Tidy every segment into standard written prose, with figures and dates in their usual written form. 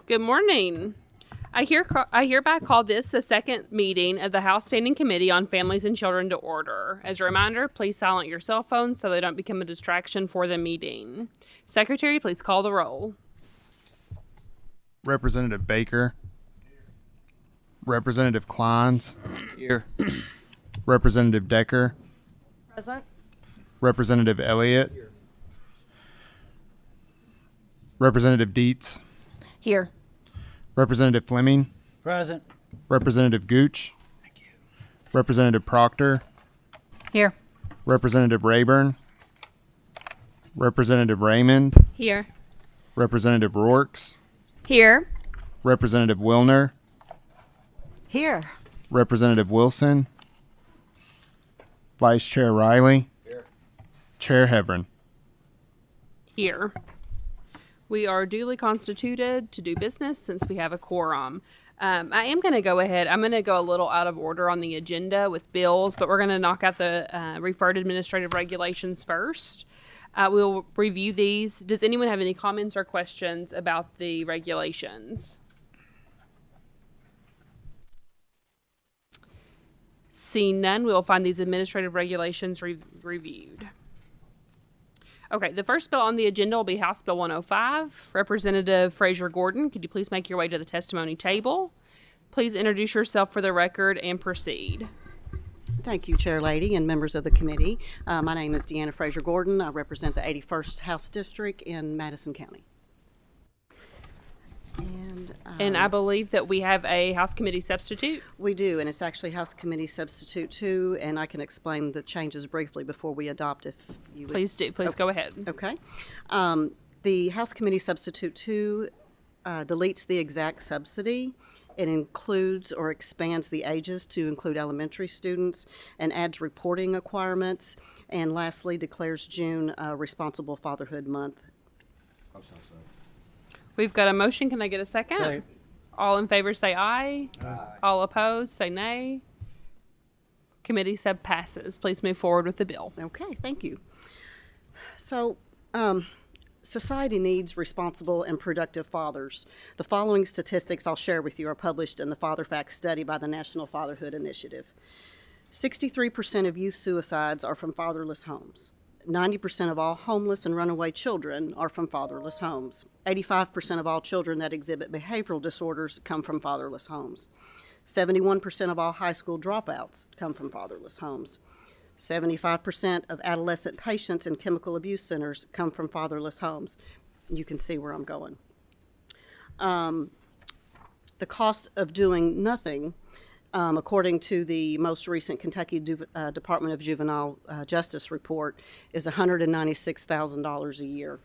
Good morning. I hereby call this the second meeting of the House Standing Committee on Families and Children to order. As a reminder, please silence your cell phones so they don't become a distraction for the meeting. Secretary, please call the roll. Representative Baker. Representative Kleins. Here. Representative Decker. Present. Representative Elliott. Representative Dietz. Here. Representative Fleming. Present. Representative Gooch. Thank you. Representative Proctor. Here. Representative Rayburn. Representative Raymond. Here. Representative Rourks. Here. Representative Wilner. Here. Representative Wilson. Vice Chair Riley. Here. Chair Heverin. Here. We are duly constituted to do business since we have a quorum. I am going to go ahead. I'm going to go a little out of order on the agenda with bills, but we're going to knock out the referred administrative regulations first. We'll review these. Does anyone have any comments or questions about the regulations? Seeing none, we will find these administrative regulations reviewed. Okay, the first bill on the agenda will be House Bill 105. Representative Fraser Gordon, could you please make your way to the testimony table? Please introduce yourself for the record and proceed. Thank you, Chair Lady and members of the committee. My name is Deanna Fraser Gordon. I represent the 81st House District in Madison County. And I believe that we have a House Committee substitute. We do, and it's actually House Committee Substitute 2, and I can explain the changes briefly before we adopt if you would. Please do. Please go ahead. Okay. The House Committee Substitute 2 deletes the exact subsidy. It includes or expands the ages to include elementary students and adds reporting requirements. And lastly, declares June Responsible Fatherhood Month. We've got a motion. Can I get a second? Second. All in favor say aye. Aye. All opposed say nay. Committee sub passes. Please move forward with the bill. Okay, thank you. So, society needs responsible and productive fathers. The following statistics I'll share with you are published in the Father Facts study by the National Fatherhood Initiative. 63% of youth suicides are from fatherless homes. 90% of all homeless and runaway children are from fatherless homes. 85% of all children that exhibit behavioral disorders come from fatherless homes. 71% of all high school dropouts come from fatherless homes. 75% of adolescent patients in chemical abuse centers come from fatherless homes. You can see where I'm going. The cost of doing nothing, according to the most recent Kentucky Department of Juvenile Justice report, is $196,000 a year.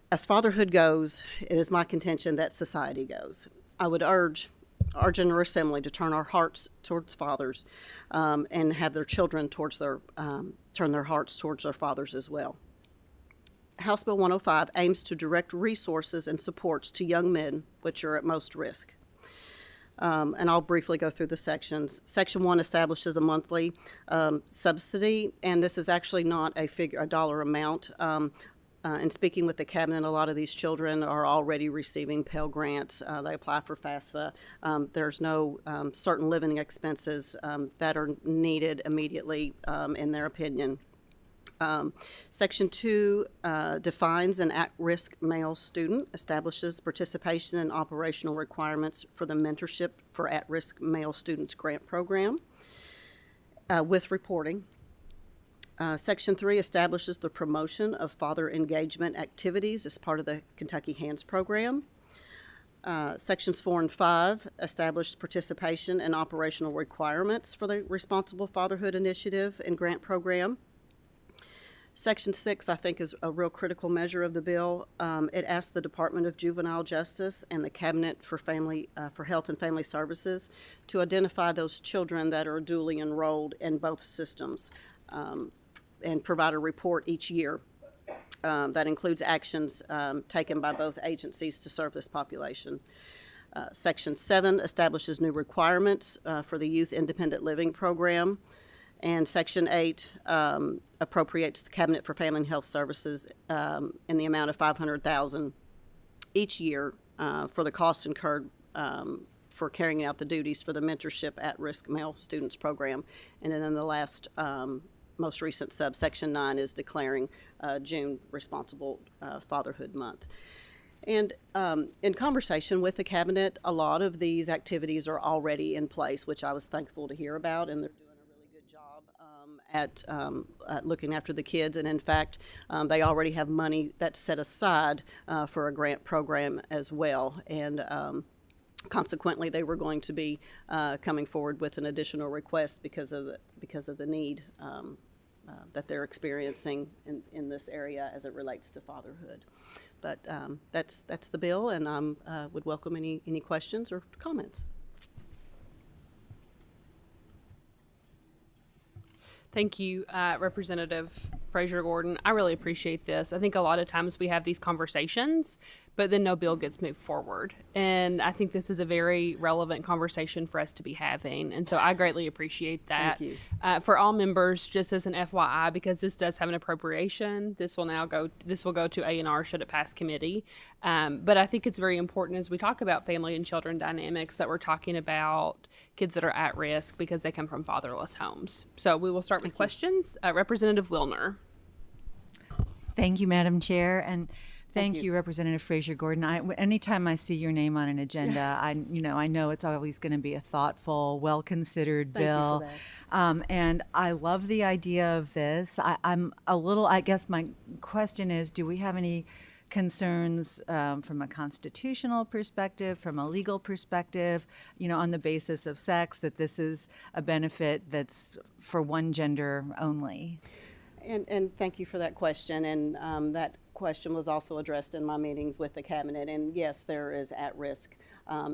As fatherhood goes, it is my contention that society goes. I would urge our General Assembly to turn our hearts towards fathers and have their children turn their hearts towards their fathers as well. House Bill 105 aims to direct resources and supports to young men which are at most risk. And I'll briefly go through the sections. Section 1 establishes a monthly subsidy, and this is actually not a dollar amount. In speaking with the cabinet, a lot of these children are already receiving Pell Grants. They apply for FAFSA. There's no certain living expenses that are needed immediately, in their opinion. Section 2 defines an at-risk male student, establishes participation and operational requirements for the Mentorship for At-Risk Male Students Grant Program with reporting. Section 3 establishes the promotion of father engagement activities as part of the Kentucky Hands program. Sections 4 and 5 establish participation and operational requirements for the Responsible Fatherhood Initiative and Grant Program. Section 6, I think, is a real critical measure of the bill. It asks the Department of Juvenile Justice and the Cabinet for Health and Family Services to identify those children that are duly enrolled in both systems and provide a report each year that includes actions taken by both agencies to serve this population. Section 7 establishes new requirements for the Youth Independent Living Program. And Section 8 appropriates the Cabinet for Family and Health Services in the amount of $500,000 each year for the costs incurred for carrying out the duties for the Mentorship at-Risk Male Students Program. And then in the last, most recent subsection 9 is declaring June Responsible Fatherhood Month. And in conversation with the cabinet, a lot of these activities are already in place, which I was thankful to hear about, and they're doing a really good job at looking after the kids. And in fact, they already have money that's set aside for a grant program as well. And consequently, they were going to be coming forward with an additional request because of the need that they're experiencing in this area as it relates to fatherhood. But that's the bill, and I would welcome any questions or comments. Thank you, Representative Fraser Gordon. I really appreciate this. I think a lot of times we have these conversations, but then no bill gets moved forward. And I think this is a very relevant conversation for us to be having. And so I greatly appreciate that. Thank you. For all members, just as an FYI, because this does have an appropriation, this will go to A&R should it pass committee. But I think it's very important as we talk about family and children dynamics that we're talking about kids that are at risk because they come from fatherless homes. So we will start with questions. Representative Wilner. Thank you, Madam Chair, and thank you. you, Representative Fraser Gordon. Anytime I see your name on an agenda, I know it's always going to be a thoughtful, well-considered bill. Thank you for And I love the idea of this. I guess my question is, do we have any concerns from a constitutional perspective, from a legal perspective, on the basis of sex, that this is a benefit that's for one gender only? And thank you for that question. And that question was also addressed in my meetings with the cabinet. And yes, there is at risk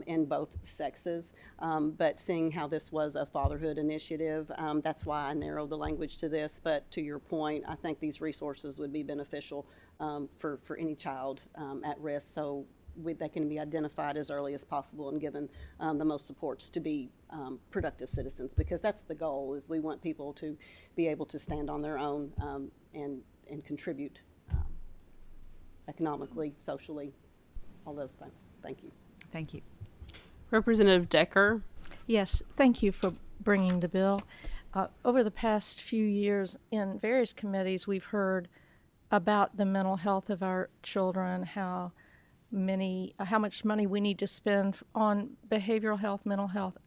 in both sexes. But seeing how this was a fatherhood initiative, that's why I narrowed the language to this. But to your point, I think these resources would be beneficial for any child at risk. So they can be identified as early as possible and given the most supports to be productive citizens, because that's the goal. Is we want people to be able to stand on their own and contribute economically, socially, all those things. Thank you. Thank you. Representative Decker. Yes, thank you for bringing the bill. Over the past few years in various committees, we've heard about the mental health of our children, how much money we need to spend on behavioral health, mental health,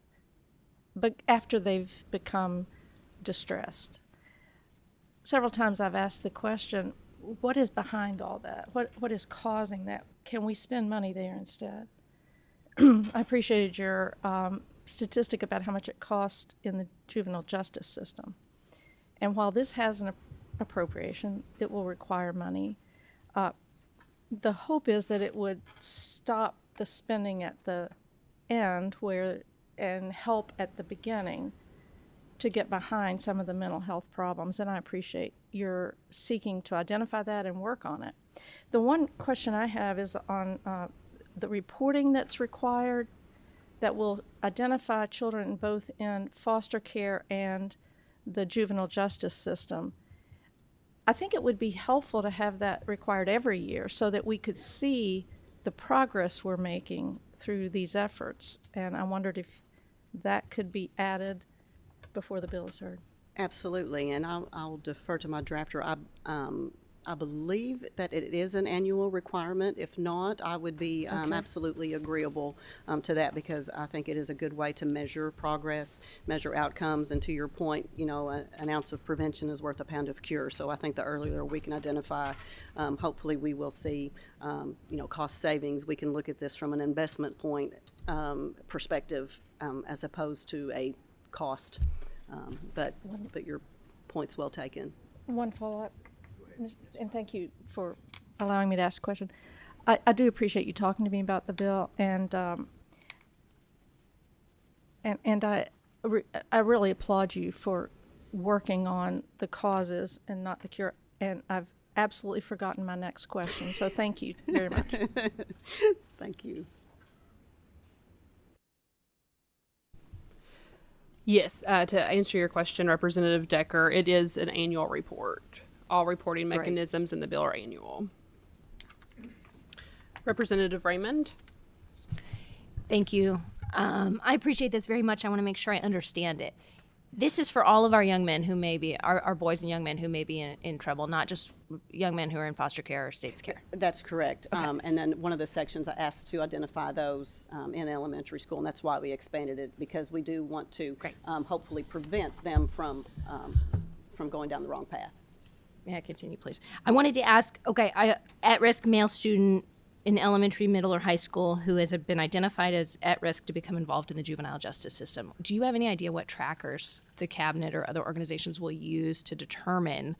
but after they've become distressed. Several times I've asked the question, what is behind all that? What is causing that? Can we spend money there instead? I appreciated your statistic about how much it costs in the juvenile justice system. And while this has an appropriation, it will require money. The hope is that it would stop the spending at the end and help at the beginning to get behind some of the mental health problems. And I appreciate your seeking to identify that and work on it. The one question I have is on the reporting that's required that will identify children both in foster care and the juvenile justice system. I think it would be helpful to have that required every year so that we could see the progress we're making through these efforts. And I wondered if that could be added before the bill is heard. Absolutely, and I'll defer to my drafter. I believe that it is an annual requirement. If not, I would be absolutely agreeable to that, because I think it is a good way to measure progress, measure outcomes, and to your point, an ounce of prevention is worth a pound of cure. So I think the earlier we can identify, hopefully we will see, cost savings. We can look at this from an investment point perspective as opposed to a cost. But your point's well taken. One follow-up, and thank you for allowing me to ask a question. I do appreciate you talking to me about the bill, and I really applaud you for working on the causes and not the cure. And I've absolutely forgotten my next question, so thank you very much. Thank you. Yes, to answer your question, Representative Decker, it is an annual report. All reporting mechanisms in the bill are annual. Representative Raymond. Thank you. I appreciate this very much. I want to make sure I understand it. This is for all of our young men who may be, our boys and young men who may be in trouble, not just young men who are in foster care or state's care. That's correct. And then one of the sections I asked to identify those in elementary school, and that's why we expanded it, because we do want to Great. hopefully prevent them from going down the wrong path. May I continue, please? I wanted to ask, okay, at-risk male student in elementary, middle, or high school who has been identified as at risk to become involved in the juvenile justice system. Do you have any idea what trackers the cabinet or other organizations will use to determine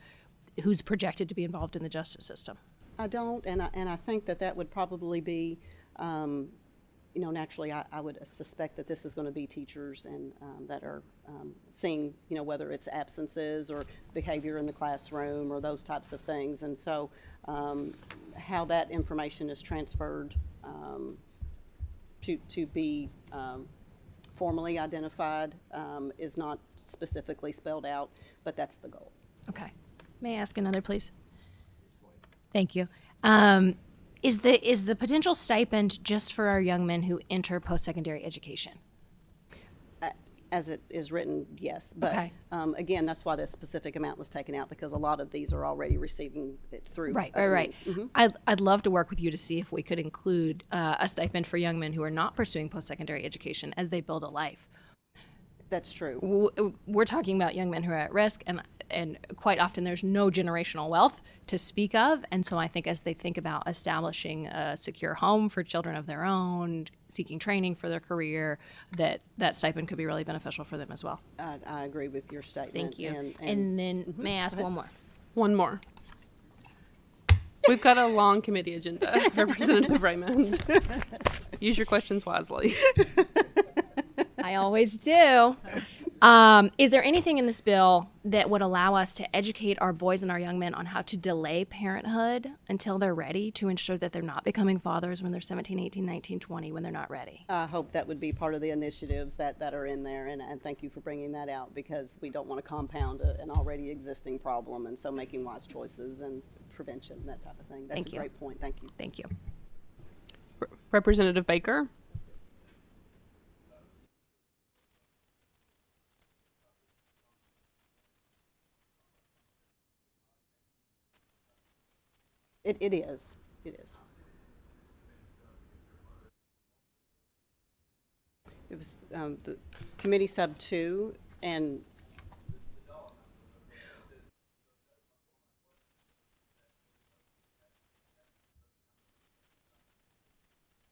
who's projected to be involved in the justice system? I don't, and I think that would probably be, naturally, I would suspect that this is going to be teachers and that are seeing, whether it's absences or behavior in the classroom or those types of things. And so how that information is transferred to be formally identified is not specifically spelled out, but that's the goal. Okay. May I ask another, please? Thank you. Is the potential stipend just for our young men who enter post-secondary education? As it is written, yes. But Okay. Again, that's why the specific amount was taken out, because a lot of these are already receiving it through. Right. other Right. means. Mhm. I'd love to work with you to see if we could include a stipend for young men who are not pursuing post-secondary education as they build a life. That's true. We're talking about young men who are at risk, and quite often there's no generational wealth to speak of. And so I think as they think about establishing a secure home for children of their own, seeking training for their career, that stipend could be really beneficial for them as well. I agree with your statement. Thank you. And And then may I ask one more? One more. We've got a long committee agenda, Representative Raymond. Use your questions wisely. I always do. Is there anything in this bill that would allow us to educate our boys and our young men on how to delay parenthood until they're ready, to ensure that they're not becoming fathers when they're 17, 18, 19, 20, when they're not ready? I hope that would be part of the initiatives that are in there, and thank you for bringing that out, because we don't want to compound an already existing problem, and so making wise choices and prevention, that type of thing. That's Thank a you. great point. Thank you. Thank you. Representative Baker. It is. It is. It was the committee sub 2, and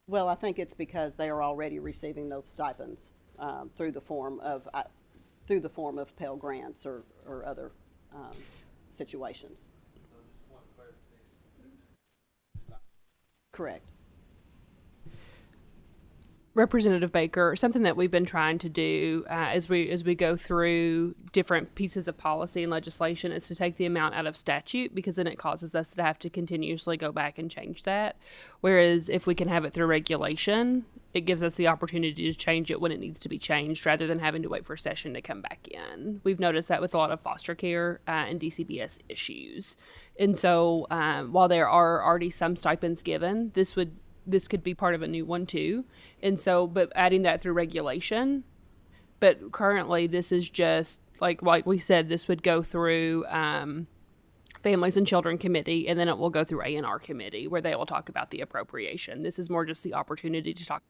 well, I think it's because they are already receiving those stipends through the form of Pell Grants or other situations. Correct. Representative Baker, something that we've been trying to do as we go through different pieces of policy and legislation is to take the amount out of statute, because then it causes us to have to continuously go back and change that. Whereas if we can have it through regulation, it gives us the opportunity to change it when it needs to be changed, rather than having to wait for a session to come back in. We've noticed that with a lot of foster care and DCBS issues. And so while there are already some stipends given, this could be part of a new one too. And so, but adding that through regulation. But currently this is just like we said, this would go through Families and Children Committee, and then it will go through A&R Committee, where they will talk about the appropriation. This is more just the opportunity to talk.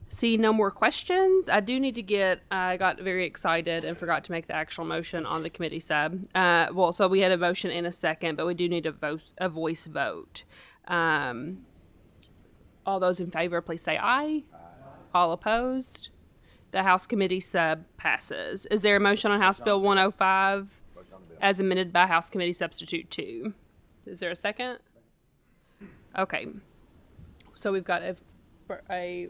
See no more questions. I do need to I got very excited and forgot to make the actual motion on the committee sub. So we had a motion in a second, but we do need a voice vote. All those in favor, please say aye. All opposed? The House committee sub passes. Is there a motion on House Bill 105 as amended by House Committee Substitute 2? Is there a second? Okay. So we've got a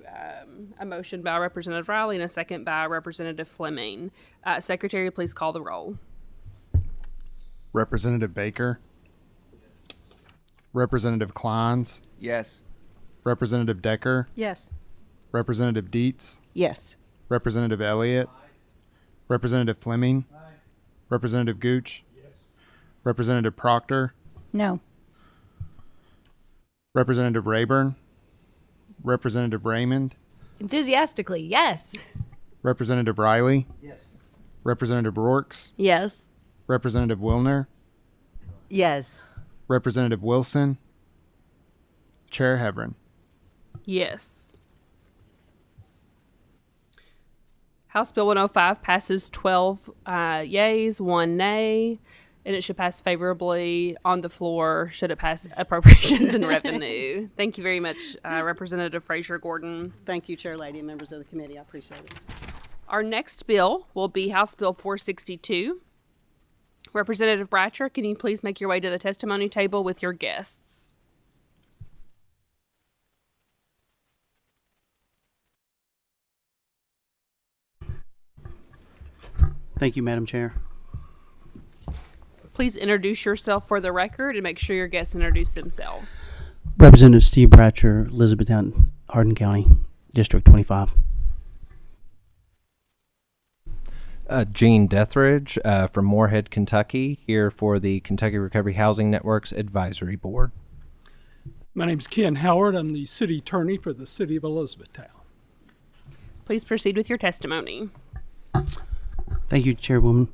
motion by Representative Riley and a second by Representative Fleming. Secretary, please call the roll. Representative Baker. Representative Kleins. Yes. Representative Decker. Yes. Representative Dietz. Yes. Representative Elliott. Representative Fleming. Representative Gooch. Representative Proctor. No. Representative Rayburn, Representative Raymond, Enthusiastically, yes. Representative Riley, yes. Representative Rorks, Yes. Representative Wilner, Yes. Representative Wilson, Chair Heverin. Yes. House Bill 105 passes 12 yeas, 1 nay, and it should pass favorably on the floor should it pass appropriations and revenue. Thank you very much, Representative Frazier Gordon. Thank you, Chair Lady, and members of the committee. I appreciate it. Our next bill will be House Bill 462. Representative Bratcher, can you please make your way to the testimony table with your guests? Thank you, Madam Chair. Please introduce yourself for the record and make sure your guests introduce themselves. Representative Steve Bratcher, Elizabethtown, Hardin County, District 25. Gene Deathridge from Moorhead, Kentucky, here for the Kentucky Recovery Housing Network's Advisory Board. My name's Ken Howard. I'm the city attorney for the city of Elizabethtown. Please proceed with your testimony. Thank you, Chairwoman.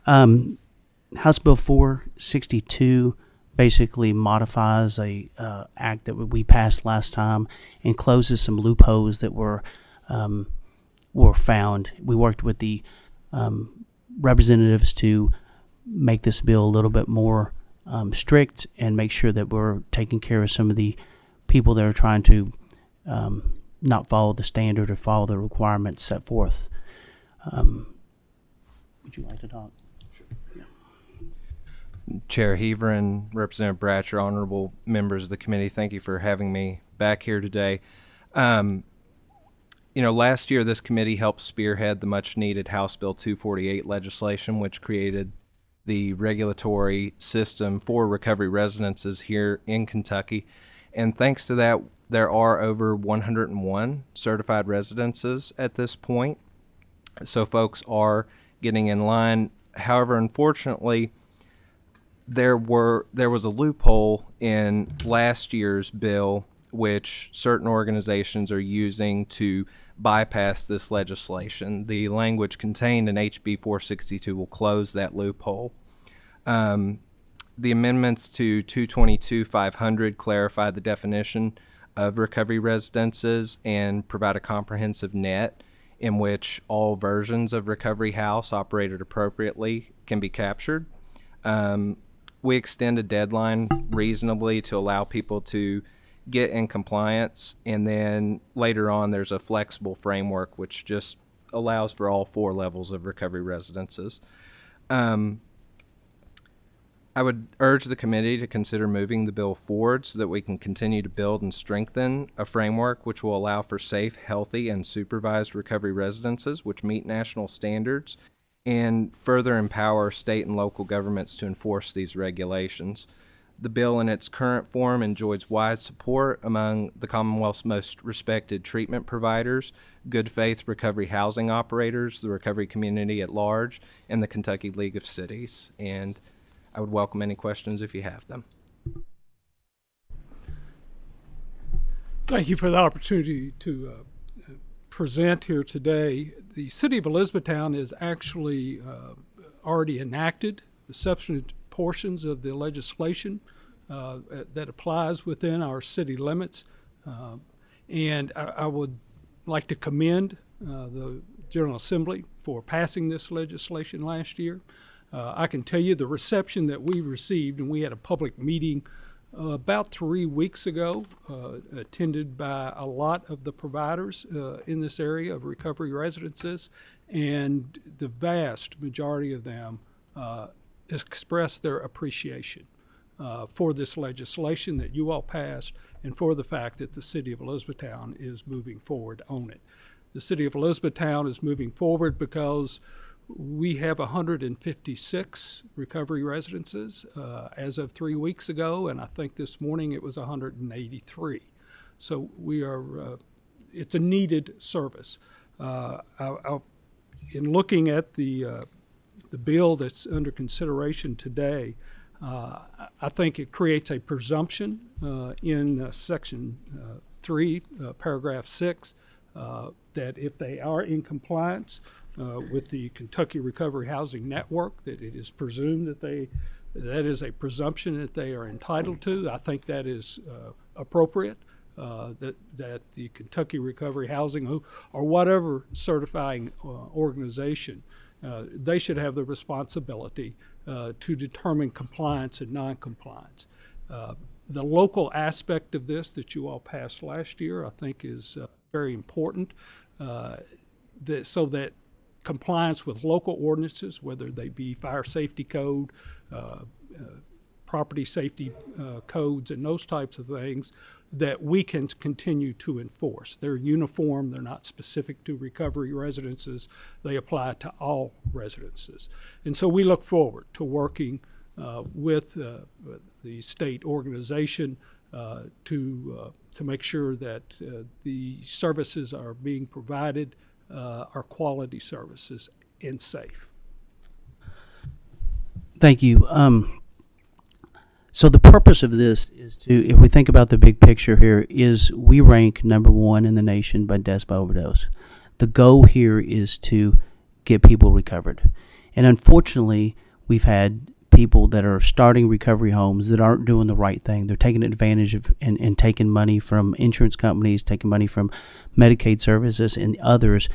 House Bill 462 basically modifies a act that we passed last time and closes some loopholes that were found. We worked with the representatives to make this bill a little bit more strict and make sure that we're taking care of some of the people that are trying to not follow the standard or follow the requirements set forth. Would you like to talk? Chair Heverin, Representative Bratcher, honorable members of the committee, thank you for having me back here today. Last year this committee helped spearhead the much-needed House Bill 248 legislation, which created the regulatory system for recovery residences here in Kentucky. And thanks to that, there are over 101 certified residences at this point. So folks are getting in line. However, unfortunately, there was a loophole in last year's bill which certain organizations are using to bypass this legislation. The language contained in HB 462 will close that loophole. The amendments to 222-500 clarify the definition of recovery residences and provide a comprehensive net in which all versions of recovery house operated appropriately can be captured. We extend a deadline reasonably to allow people to get in compliance, and then later on there's a flexible framework which just allows for all 4 levels of recovery residences. I would urge the committee to consider moving the bill forward so that we can continue to build and strengthen a framework which will allow for safe, healthy, and supervised recovery residences which meet national standards and further empower state and local governments to enforce these regulations. The bill in its current form enjoys wide support among the Commonwealth's most respected treatment providers, good faith recovery housing operators, the recovery community at large, and the Kentucky League of Cities. And I would welcome any questions if you have them. Thank you for the opportunity to present here today. The city of Elizabethtown has actually already enacted the substantive portions of the legislation that applies within our city limits. And I would like to commend the General Assembly for passing this legislation last year. I can tell you the reception that we received, and we had a public meeting about 3 weeks ago, attended by a lot of the providers in this area of recovery residences, and the vast majority of them expressed their appreciation for this legislation that you all passed and for the fact that the city of Elizabethtown is moving forward on it. The city of Elizabethtown is moving forward because we have 156 recovery residences as of 3 weeks ago, and I think this morning it was 183. So we are, it's a needed service. In looking at the bill that's under consideration today, I think it creates a presumption in Section 3, Paragraph 6, that if they are in compliance with the Kentucky Recovery Housing Network, that it is presumed that is a presumption that they are entitled to. I think that is appropriate. That the Kentucky Recovery Housing or whatever certifying organization, they should have the responsibility to determine compliance and noncompliance. The local aspect of this that you all passed last year, I think, is very important, so that compliance with local ordinances, whether they be fire safety code, property safety codes, and those types of things, that we can continue to enforce. They're uniform, they're not specific to recovery residences, they apply to all residences. And so we look forward to working with the state organization to make sure that the services are being provided are quality services and safe. Thank you. So the purpose of this is to, if we think about the big picture here, is we rank number 1 in the nation by deaths by overdose. The goal here is to get people recovered. And unfortunately, we've had people that are starting recovery homes that aren't doing the right thing. They're taking advantage of and taking money from insurance companies, taking money from Medicaid services and others,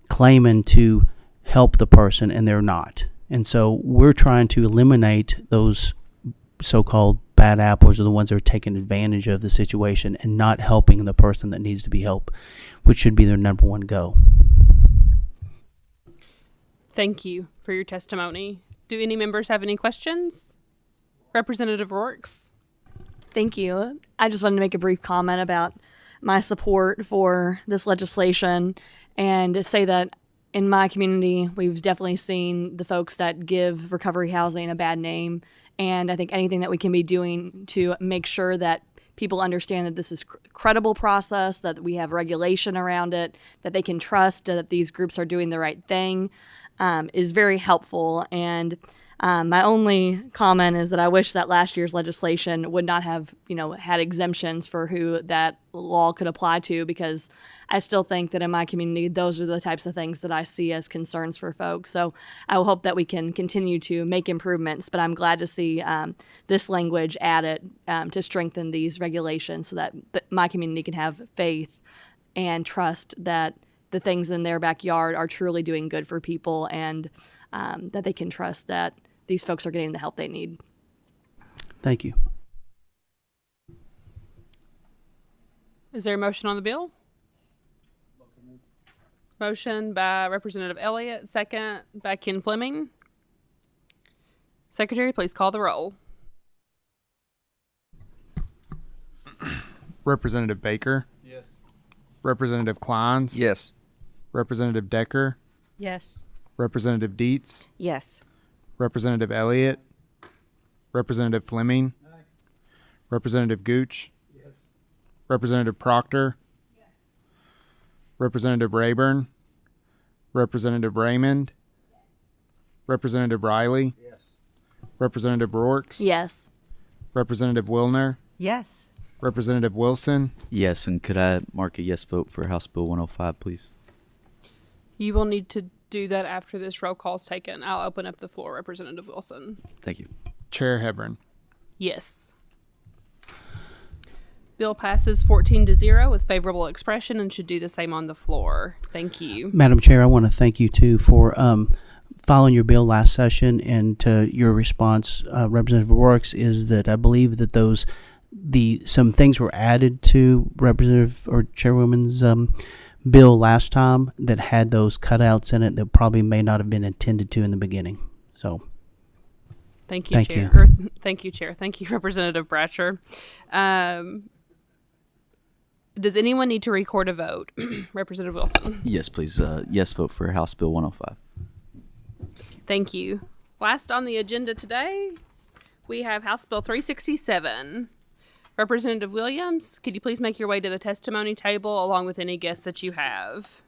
claiming to help the person, and they're not. And so we're trying to eliminate those so-called bad apples, are the ones that are taking advantage of the situation and not helping the person that needs to be helped, which should be their number 1 goal. Thank you for your testimony. Do any members have any questions? Representative Rourks? Thank you. I just wanted to make a brief comment about my support for this legislation and to say that in my community, we've definitely seen the folks that give recovery housing a bad name. And I think anything that we can be doing to make sure that people understand that this is a credible process, that we have regulation around it, that they can trust that these groups are doing the right thing, is very helpful. And my only comment is that I wish that last year's legislation would not have, had exemptions for who that law could apply to, because I still think that in my community, those are the types of things that I see as concerns for folks. So I will hope that we can continue to make improvements, but I'm glad to see this language added to strengthen these regulations so that my community can have faith and trust that the things in their backyard are truly doing good for people, and that they can trust that these folks are getting the help they need. Thank you. Is there a motion on the bill? Motion by Representative Elliott, second by Ken Fleming. Secretary, please call the roll. Representative Baker? Yes. Representative Kleins? Yes. Representative Decker? Yes. Representative Dietz? Yes. Representative Elliott? Representative Fleming? Aye. Representative Gooch? Yes. Representative Proctor? Yes. Representative Rayburn? Representative Raymond? Yes. Representative Riley? Yes. Representative Rourks? Yes. Representative Wilner? Yes. Representative Wilson? Yes, and could I mark a yes vote for House Bill 105, please? You will need to do that after this roll call is taken. I'll open up the floor, Representative Wilson. Thank you. Chair Hebron? Yes. Bill passes 14-0 with favorable expression and should do the same on the floor. Thank you. Madam Chair, I want to thank you too for following your bill last session, and your response, Representative Rourks, is that I believe that some things were added to Representative or Chairwoman's bill last time that had those cutouts in it that probably may not have been intended to in the beginning. So thank you, thank Chair. you. Thank you, Chair. Thank you, Representative Bratcher. Does anyone need to record a vote? Representative Wilson. Yes, please. Yes vote for House Bill 105. Thank you. Last on the agenda today, we have House Bill 367. Representative Williams, could you please make your way to the testimony table along with any guests that you have?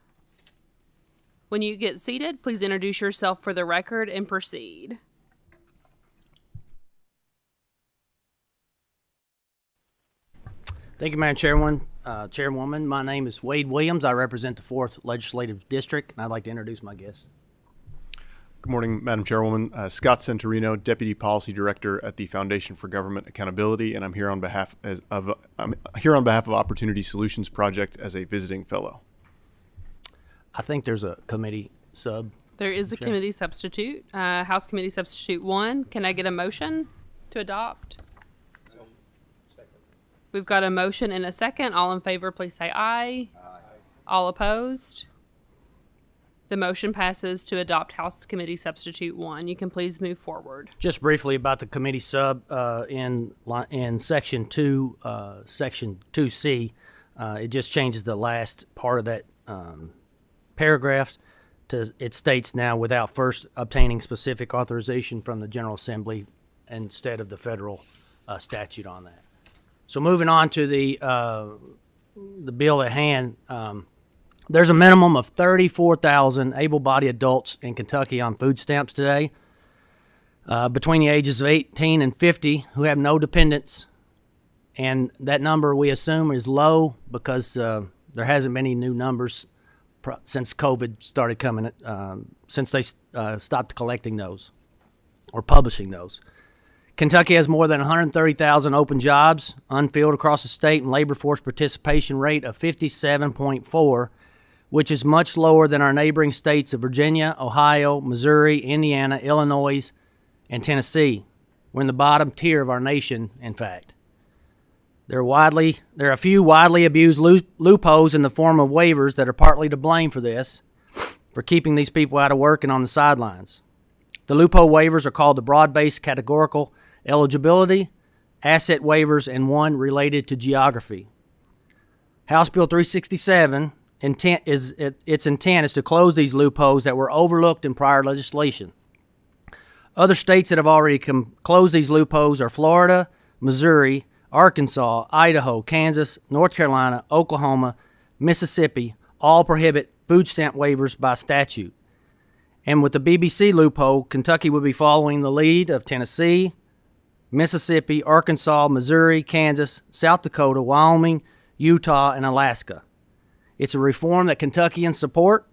When you get seated, please introduce yourself for the record and proceed. Thank you, Madam Chairwoman. My name is Wade Williams. I represent the 4th Legislative District, and I'd like to introduce my guests. Good morning, Madam Chairwoman. Scott Centurino, Deputy Policy Director at the Foundation for Government Accountability, and I'm here on behalf of Opportunity Solutions Project as a visiting fellow. I think there's a committee sub. There is a committee substitute, House Committee Substitute 1. Can I get a motion to adopt? We've got a motion and a second. All in favor, please say aye. Aye. All opposed? The motion passes to adopt House Committee Substitute 1. You can please move forward. Just briefly about the committee sub in Section 2, Section 2C, it just changes the last part of that paragraph. It states now without first obtaining specific authorization from the General Assembly instead of the federal statute on that. So moving on to the bill at hand, there's a minimum of 34,000 able-bodied adults in Kentucky on food stamps today, between the ages of 18 and 50 who have no dependents, and that number we assume is low because there hasn't been any new numbers since COVID started coming, since they stopped collecting those or publishing those. Kentucky has more than 130,000 open jobs, unfilled across the state, and labor force participation rate of 57.4, which is much lower than our neighboring states of Virginia, Ohio, Missouri, Indiana, Illinois, and Tennessee. We're in the bottom tier of our nation, in fact. There are a few widely abused loopholes in the form of waivers that are partly to blame for this, for keeping these people out of work and on the sidelines. The loophole waivers are called the broad-based categorical eligibility, asset waivers, and one related to geography. House Bill 367, its intent is to close these loopholes that were overlooked in prior legislation. Other states that have already closed these loopholes are Florida, Missouri, Arkansas, Idaho, Kansas, North Carolina, Oklahoma, Mississippi. All prohibit food stamp waivers by statute. And with the BBC loophole, Kentucky would be following the lead of Tennessee, Mississippi, Arkansas, Missouri, Kansas, South Dakota, Wyoming, Utah, and Alaska. It's a reform that Kentuckians support.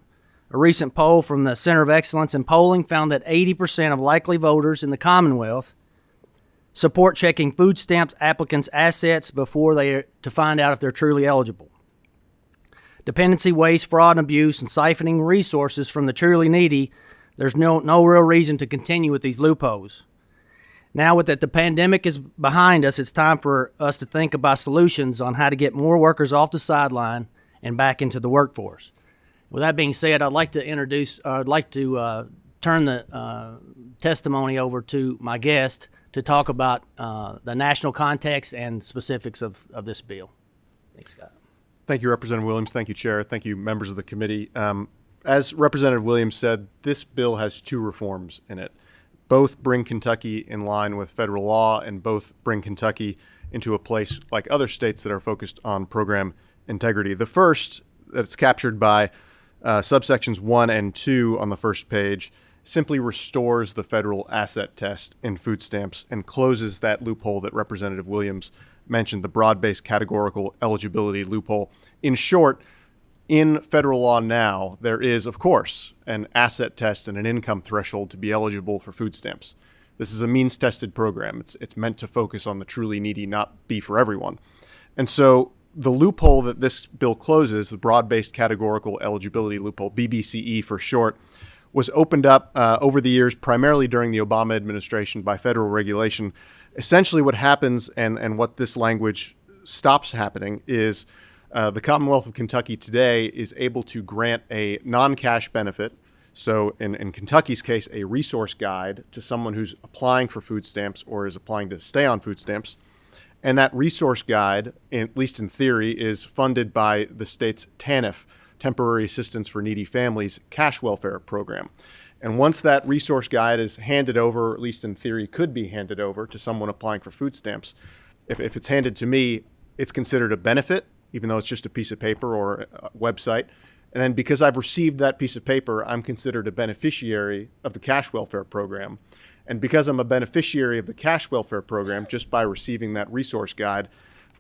A recent poll from the Center of Excellence in Polling found that 80% of likely voters in the Commonwealth support checking food stamp applicants' assets before to find out if they're truly eligible. Dependency, waste, fraud, and abuse, and siphoning resources from the truly needy, there's no real reason to continue with these loopholes. Now that the pandemic is behind us, it's time for us to think about solutions on how to get more workers off the sideline and back into the workforce. With that being said, I'd like to turn the testimony over to my guest to talk about the national context and specifics of this bill. Thanks, Scott. Thank you, Representative Williams. Thank you, Chair. Thank you, members of the committee. As Representative Williams said, this bill has two reforms in it. Both bring Kentucky in line with federal law, and both bring Kentucky into a place like other states that are focused on program integrity. The first, that's captured by subsections 1 and 2 on the first page, simply restores the federal asset test in food stamps and closes that loophole that Representative Williams mentioned, the broad-based categorical eligibility loophole. In short, in federal law now, there is, of course, an asset test and an income threshold to be eligible for food stamps. This is a means-tested program. It's meant to focus on the truly needy, not be for everyone. And so the loophole that this bill closes, the broad-based categorical eligibility loophole, BBCE for short, was opened up over the years, primarily during the Obama administration, by federal regulation. Essentially what happens, and what this language stops happening, is the Commonwealth of Kentucky today is able to grant a non-cash benefit, so in Kentucky's case, a resource guide to someone who's applying for food stamps or is applying to stay on food stamps. And that resource guide, at least in theory, is funded by the state's TANF, Temporary Assistance for Needy Families, cash welfare program. And once that resource guide is handed over, or at least in theory could be handed over to someone applying for food stamps, if it's handed to me, it's considered a benefit, even though it's just a piece of paper or a website. And then because I've received that piece of paper, I'm considered a beneficiary of the cash welfare program. And because I'm a beneficiary of the cash welfare program, just by receiving that resource guide,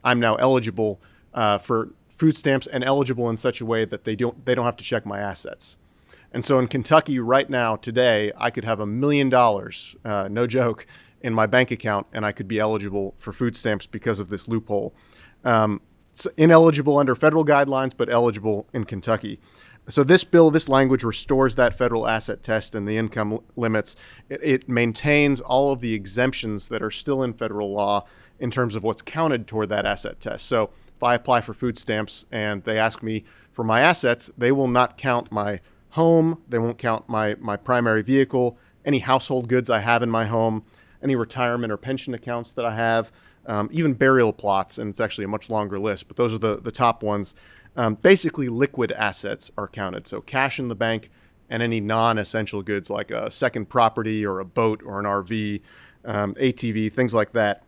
I'm now eligible for food stamps, and eligible in such a way that they don't have to check my assets. And so in Kentucky right now, today, I could have $1 million, no joke, in my bank account, and I could be eligible for food stamps because of this loophole. It's ineligible under federal guidelines, but eligible in Kentucky. So this bill, this language restores that federal asset test and the income limits. It maintains all of the exemptions that are still in federal law in terms of what's counted toward that asset test. So if I apply for food stamps and they ask me for my assets, they will not count my home, they won't count my primary vehicle, any household goods I have in my home, any retirement or pension accounts that I have, even burial plots, and it's actually a much longer list, but those are the top ones. Basically, liquid assets are counted. So cash in the bank and any non-essential goods like a second property or a boat or an RV, ATV, things like that.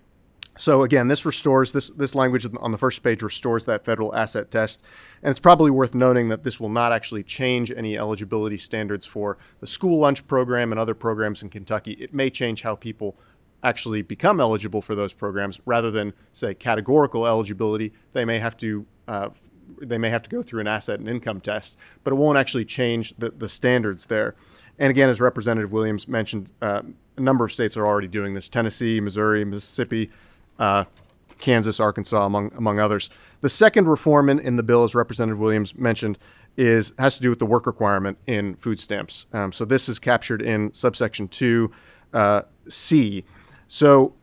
So again, this restores, this language on the first page restores that federal asset test. And it's probably worth noting that this will not actually change any eligibility standards for the school lunch program and other programs in Kentucky. It may change how people actually become eligible for those programs. Rather than, say, categorical eligibility, they may have to go through an asset and income test, but it won't actually change the standards there. And again, as Representative Williams mentioned, a number of states are already doing this: Tennessee, Missouri, Mississippi, Kansas, Arkansas, among others. The second reform in the bill, as Representative Williams mentioned, has to do with the work requirement in food stamps. So this is captured in subsection 2C. So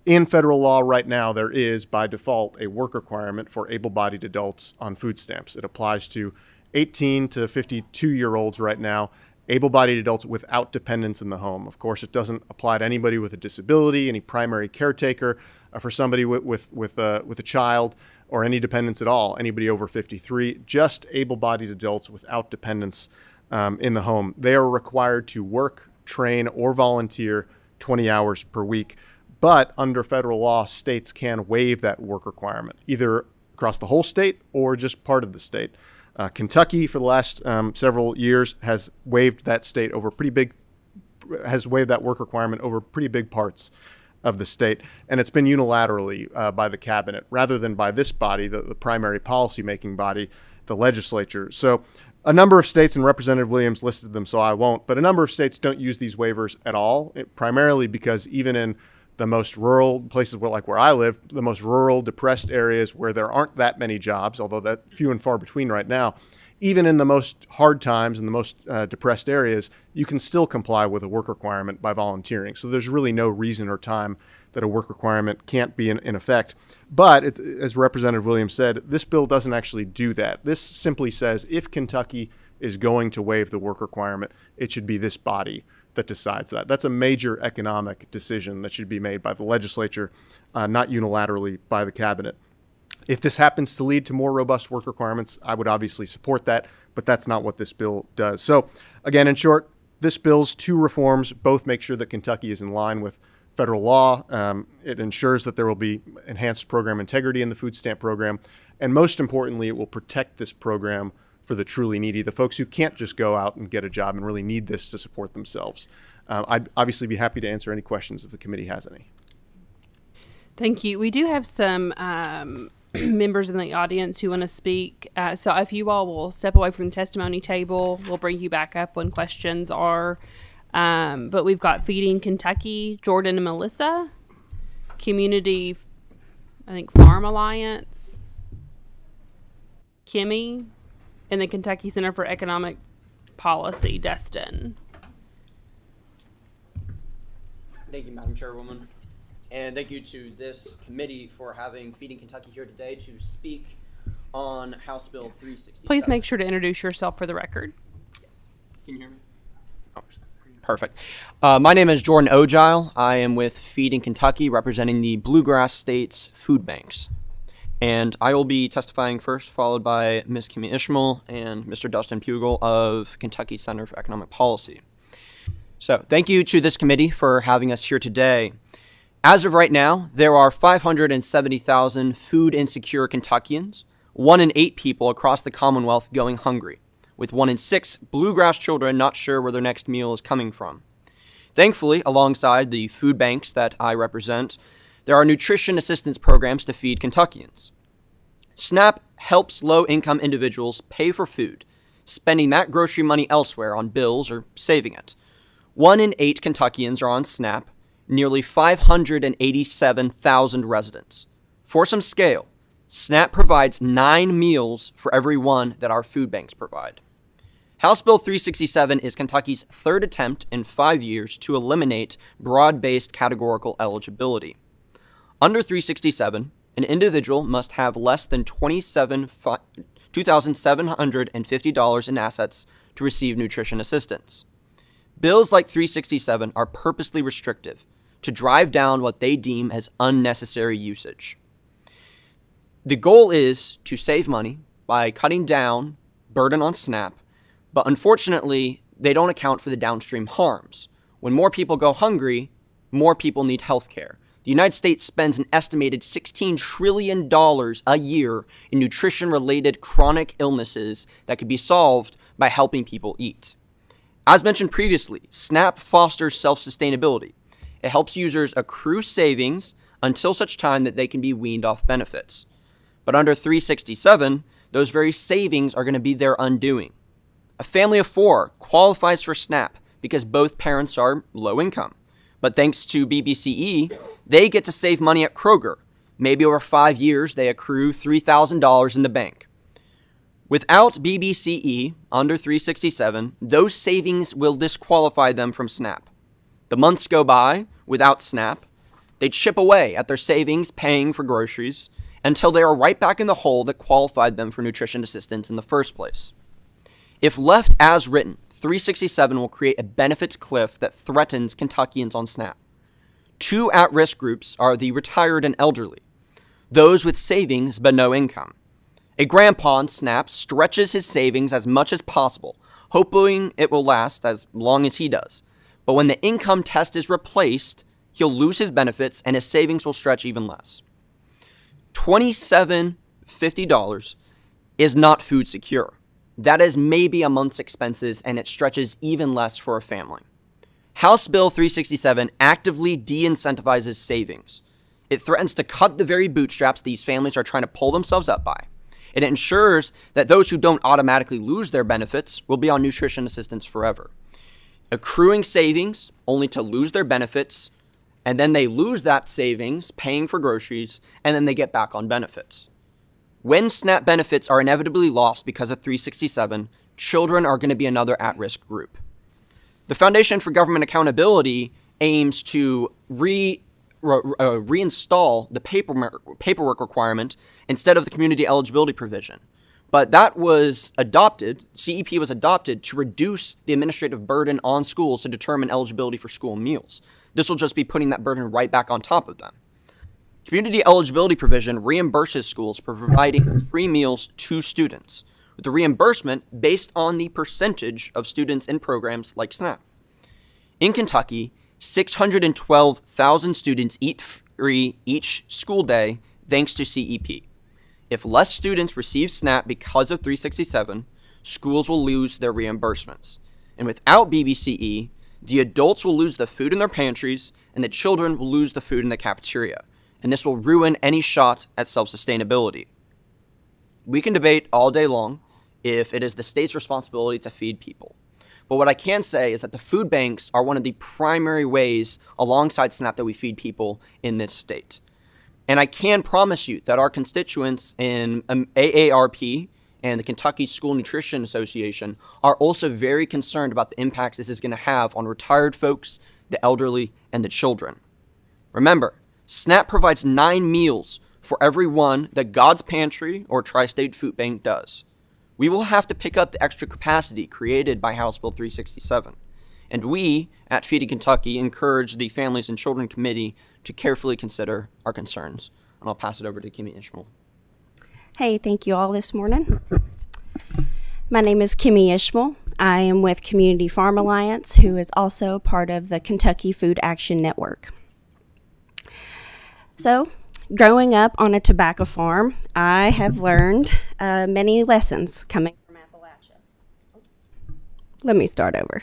in federal law right now, there is, by default, a work requirement for able-bodied adults on food stamps. It applies to 18 to 52-year-olds right now, able-bodied adults without dependents in the home. Of course, it doesn't apply to anybody with a disability, any primary caretaker for somebody with a child, or any dependents at all, anybody over 53, just able-bodied adults without dependents in the home. They are required to work, train, or volunteer 20 hours per week. But under federal law, states can waive that work requirement, either across the whole state or just part of the state. Kentucky, for the last several years, has waived that work requirement over pretty big parts of the state, and it's been unilaterally by the cabinet rather than by this body, the primary policy-making body, the legislature. So a number of states, and Representative Williams listed them, so I won't, but a number of states don't use these waivers at all, primarily because even in the most rural places where I live, the most rural, depressed areas where there aren't that many jobs, although that's few and far between right now, even in the most hard times and the most depressed areas, you can still comply with a work requirement by volunteering. So there's really no reason or time that a work requirement can't be in effect. But as Representative Williams said, this bill doesn't actually do that. This simply says if Kentucky is going to waive the work requirement, it should be this body that decides that. That's a major economic decision that should be made by the legislature, not unilaterally by the cabinet. If this happens to lead to more robust work requirements, I would obviously support that, but that's not what this bill does. So again, in short, this bill's two reforms both make sure that Kentucky is in line with federal law. It ensures that there will be enhanced program integrity in the food stamp program. And most importantly, it will protect this program for the truly needy, the folks who can't just go out and get a job and really need this to support themselves. I'd obviously be happy to answer any questions if the committee has any. Thank you. We do have some members in the audience who want to speak. So if you all will step away from the testimony table, we'll bring you back up when questions are. But we've got Feeding Kentucky, Jordan and Melissa, Community, Farm Alliance, Kimmy, and the Kentucky Center for Economic Policy, Destin. Thank you, Madam Chairwoman. And thank you to this committee for having Feeding Kentucky here today to speak on House Bill 367. Please make sure to introduce yourself for the record. Yes. Can you hear me? Oh, perfect. My name is Jordan Ogile. I am with Feeding Kentucky, representing the Bluegrass States Food Banks. And I will be testifying first, followed by Ms. Kimmy Ishmael and Mr. Dustin Pugel of Kentucky Center for Economic Policy. So thank you to this committee for having us here today. As of right now, there are 570,000 food insecure Kentuckians, 1 in 8 people across the Commonwealth going hungry, with 1 in 6 bluegrass children not sure where their next meal is coming from. Thankfully, alongside the food banks that I represent, there are nutrition assistance programs to feed Kentuckians. SNAP helps low-income individuals pay for food, spending that grocery money elsewhere on bills or saving it. 1 in 8 Kentuckians are on SNAP, nearly 587,000 residents. For some scale, SNAP provides 9 meals for every one that our food banks provide. House Bill 367 is Kentucky's third attempt in 5 years to eliminate broad-based categorical eligibility. Under 367, an individual must have less than $2,750 in assets to receive nutrition assistance. Bills like 367 are purposely restrictive to drive down what they deem as unnecessary usage. The goal is to save money by cutting down burden on SNAP, but unfortunately, they don't account for the downstream harms. When more people go hungry, more people need health care. The United States spends an estimated $16 trillion a year in nutrition-related chronic illnesses that could be solved by helping people eat. As mentioned previously, SNAP fosters self-sustainability. It helps users accrue savings until such time that they can be weaned off benefits. But under 367, those very savings are going to be their undoing. A family of 4 qualifies for SNAP because both parents are low income. But thanks to BBCE, they get to save money at Kroger. Maybe over 5 years, they accrue $3,000 in the bank. Without BBCE, under 367, those savings will disqualify them from SNAP. The months go by without SNAP. They chip away at their savings paying for groceries until they are right back in the hole that qualified them for nutrition assistance in the first place. If left as written, 367 will create a benefits cliff that threatens Kentuckians on SNAP. 2 at-risk groups are the retired and elderly, those with savings but no income. A grandpa on SNAP stretches his savings as much as possible, hoping it will last as long as he does. But when the income test is replaced, he'll lose his benefits and his savings will stretch even less. $2,750 is not food secure. That is maybe a month's expenses, and it stretches even less for a family. House Bill 367 actively de-incentivizes savings. It threatens to cut the very bootstraps these families are trying to pull themselves up by. It ensures that those who don't automatically lose their benefits will be on nutrition assistance forever. Accruing savings only to lose their benefits, and then they lose that savings paying for groceries, and then they get back on benefits. When SNAP benefits are inevitably lost because of 367, children are going to be another at-risk group. The Foundation for Government Accountability aims to reinstall the paperwork requirement instead of the community eligibility provision. But that was adopted, CEP was adopted to reduce the administrative burden on schools to determine eligibility for school meals. This will just be putting that burden right back on top of them. Community eligibility provision reimburses schools for providing free meals to students, with the reimbursement based on the percentage of students in programs like SNAP. In Kentucky, 612,000 students eat free each school day thanks to CEP. If less students receive SNAP because of 367, schools will lose their reimbursements. And without BBCE, the adults will lose the food in their pantries and the children will lose the food in the cafeteria. And this will ruin any shot at self-sustainability. We can debate all day long if it is the state's responsibility to feed people. But what I can say is that the food banks are one of the primary ways alongside SNAP that we feed people in this state. And I can promise you that our constituents in AARP and the Kentucky School Nutrition Association are also very concerned about the impacts this is going to have on retired folks, the elderly, and the children. Remember, SNAP provides 9 meals for every one that God's Pantry or Tri-State Food Bank does. We will have to pick up the extra capacity created by House Bill 367. And we, at Feeding Kentucky, encourage the Families and Children Committee to carefully consider our concerns. And I'll pass it over to Kimmy Ishmael. Hey, thank you all this morning. My name is Kimmy Ishmael. I am with Community Farm Alliance, who is also part of the Kentucky Food Action Network. So, growing up on a tobacco farm, I have learned many lessons coming from Appalachia. Let me start over.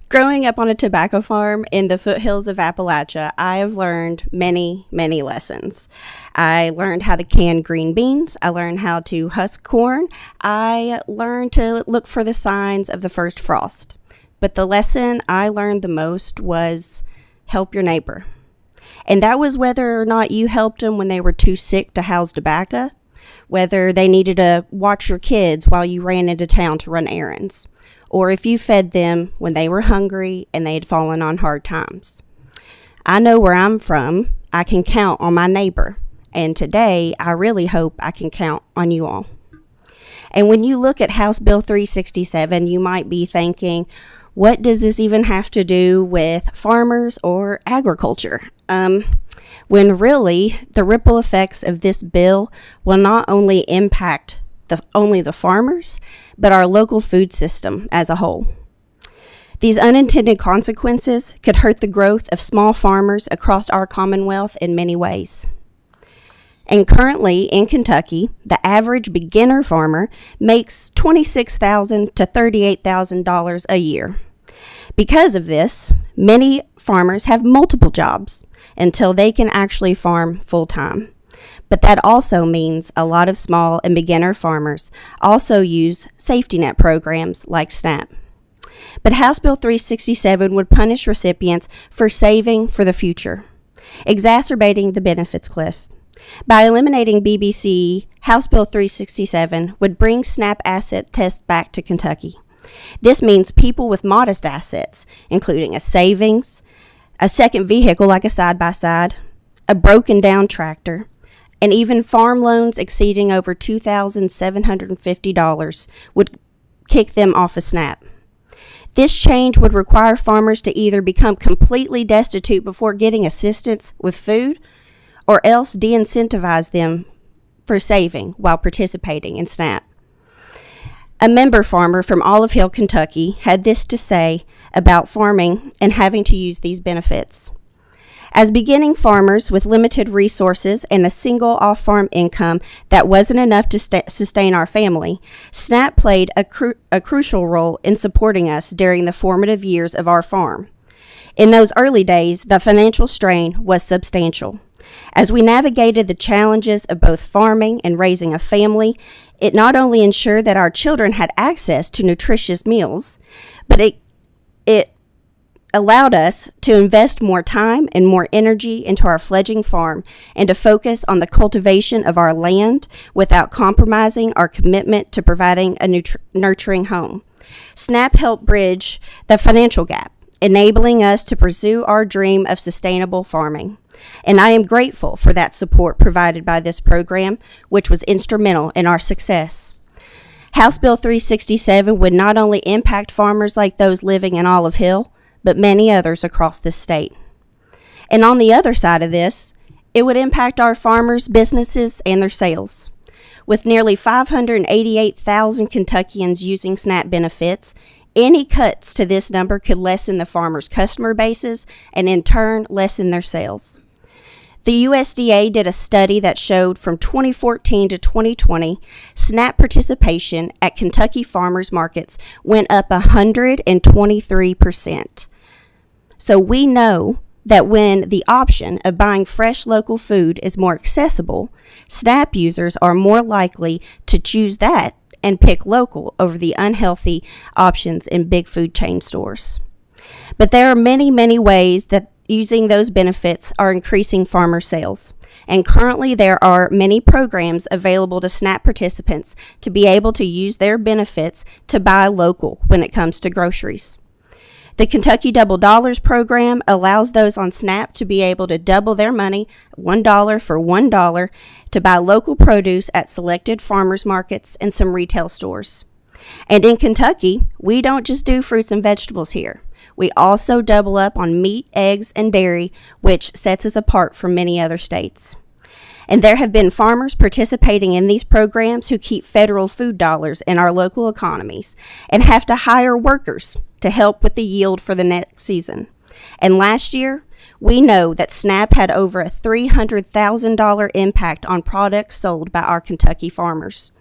Growing up on a tobacco farm in the foothills of Appalachia, I have learned many, many lessons. I learned how to can green beans. I learned how to husk corn. I learned to look for the signs of the first frost. But the lesson I learned the most was help your neighbor. And that was whether or not you helped them when they were too sick to house tobacco, whether they needed to watch your kids while you ran into town to run errands, or if you fed them when they were hungry and they had fallen on hard times. I know where I'm from, I can count on my neighbor, and today I really hope I can count on you all. And when you look at House Bill 367, you might be thinking, what does this even have to do with farmers or agriculture? When really the ripple effects of this bill will not only impact only the farmers, but our local food system as a whole. These unintended consequences could hurt the growth of small farmers across our Commonwealth in many ways. And currently in Kentucky, the average beginner farmer makes $26,000 to $38,000 a year. Because of this, many farmers have multiple jobs until they can actually farm full-time. But that also means a lot of small and beginner farmers also use safety net programs like SNAP. But House Bill 367 would punish recipients for saving for the future, exacerbating the benefits cliff. By eliminating BBC, House Bill 367 would bring SNAP asset tests back to Kentucky. This means people with modest assets, including a savings, a second vehicle like a side-by-side, a broken down tractor, and even farm loans exceeding over $2,750 would kick them off of SNAP. This change would require farmers to either become completely destitute before getting assistance with food, or else de-incentivize them for saving while participating in SNAP. A member farmer from Olive Hill, Kentucky, had this to say about farming and having to use these benefits. As beginning farmers with limited resources and a single off-farm income that wasn't enough to sustain our family, SNAP played a crucial role in supporting us during the formative years of our farm. In those early days, the financial strain was substantial. As we navigated the challenges of both farming and raising a family, it not only ensured that our children had access to nutritious meals, but it allowed us to invest more time and more energy into our fledgling farm and to focus on the cultivation of our land without compromising our commitment to providing a nurturing home. SNAP helped bridge the financial gap, enabling us to pursue our dream of sustainable farming. And I am grateful for that support provided by this program, which was instrumental in our success. House Bill 367 would not only impact farmers like those living in Olive Hill, but many others across this state. And on the other side of this, it would impact our farmers' businesses and their sales. With nearly 588,000 Kentuckians using SNAP benefits, any cuts to this number could lessen the farmers' customer bases and in turn lessen their sales. The USDA did a study that showed from 2014 to 2020, SNAP participation at Kentucky farmers markets went up 123%. So we know that when the option of buying fresh local food is more accessible, SNAP users are more likely to choose that and pick local over the unhealthy options in big food chain stores. But there are many, many ways that using those benefits are increasing farmer sales. And currently there are many programs available to SNAP participants to be able to use their benefits to buy local when it comes to groceries. The Kentucky Double Dollars program allows those on SNAP to be able to double their money, $1 for $1, to buy local produce at selected farmers markets and some retail stores. And in Kentucky, we don't just do fruits and vegetables here. We also double up on meat, eggs, and dairy, which sets us apart from many other states. And there have been farmers participating in these programs who keep federal food dollars in our local economies and have to hire workers to help with the yield for the next season. And last year, we know that SNAP had over a $300,000 impact on products sold by our Kentucky farmers.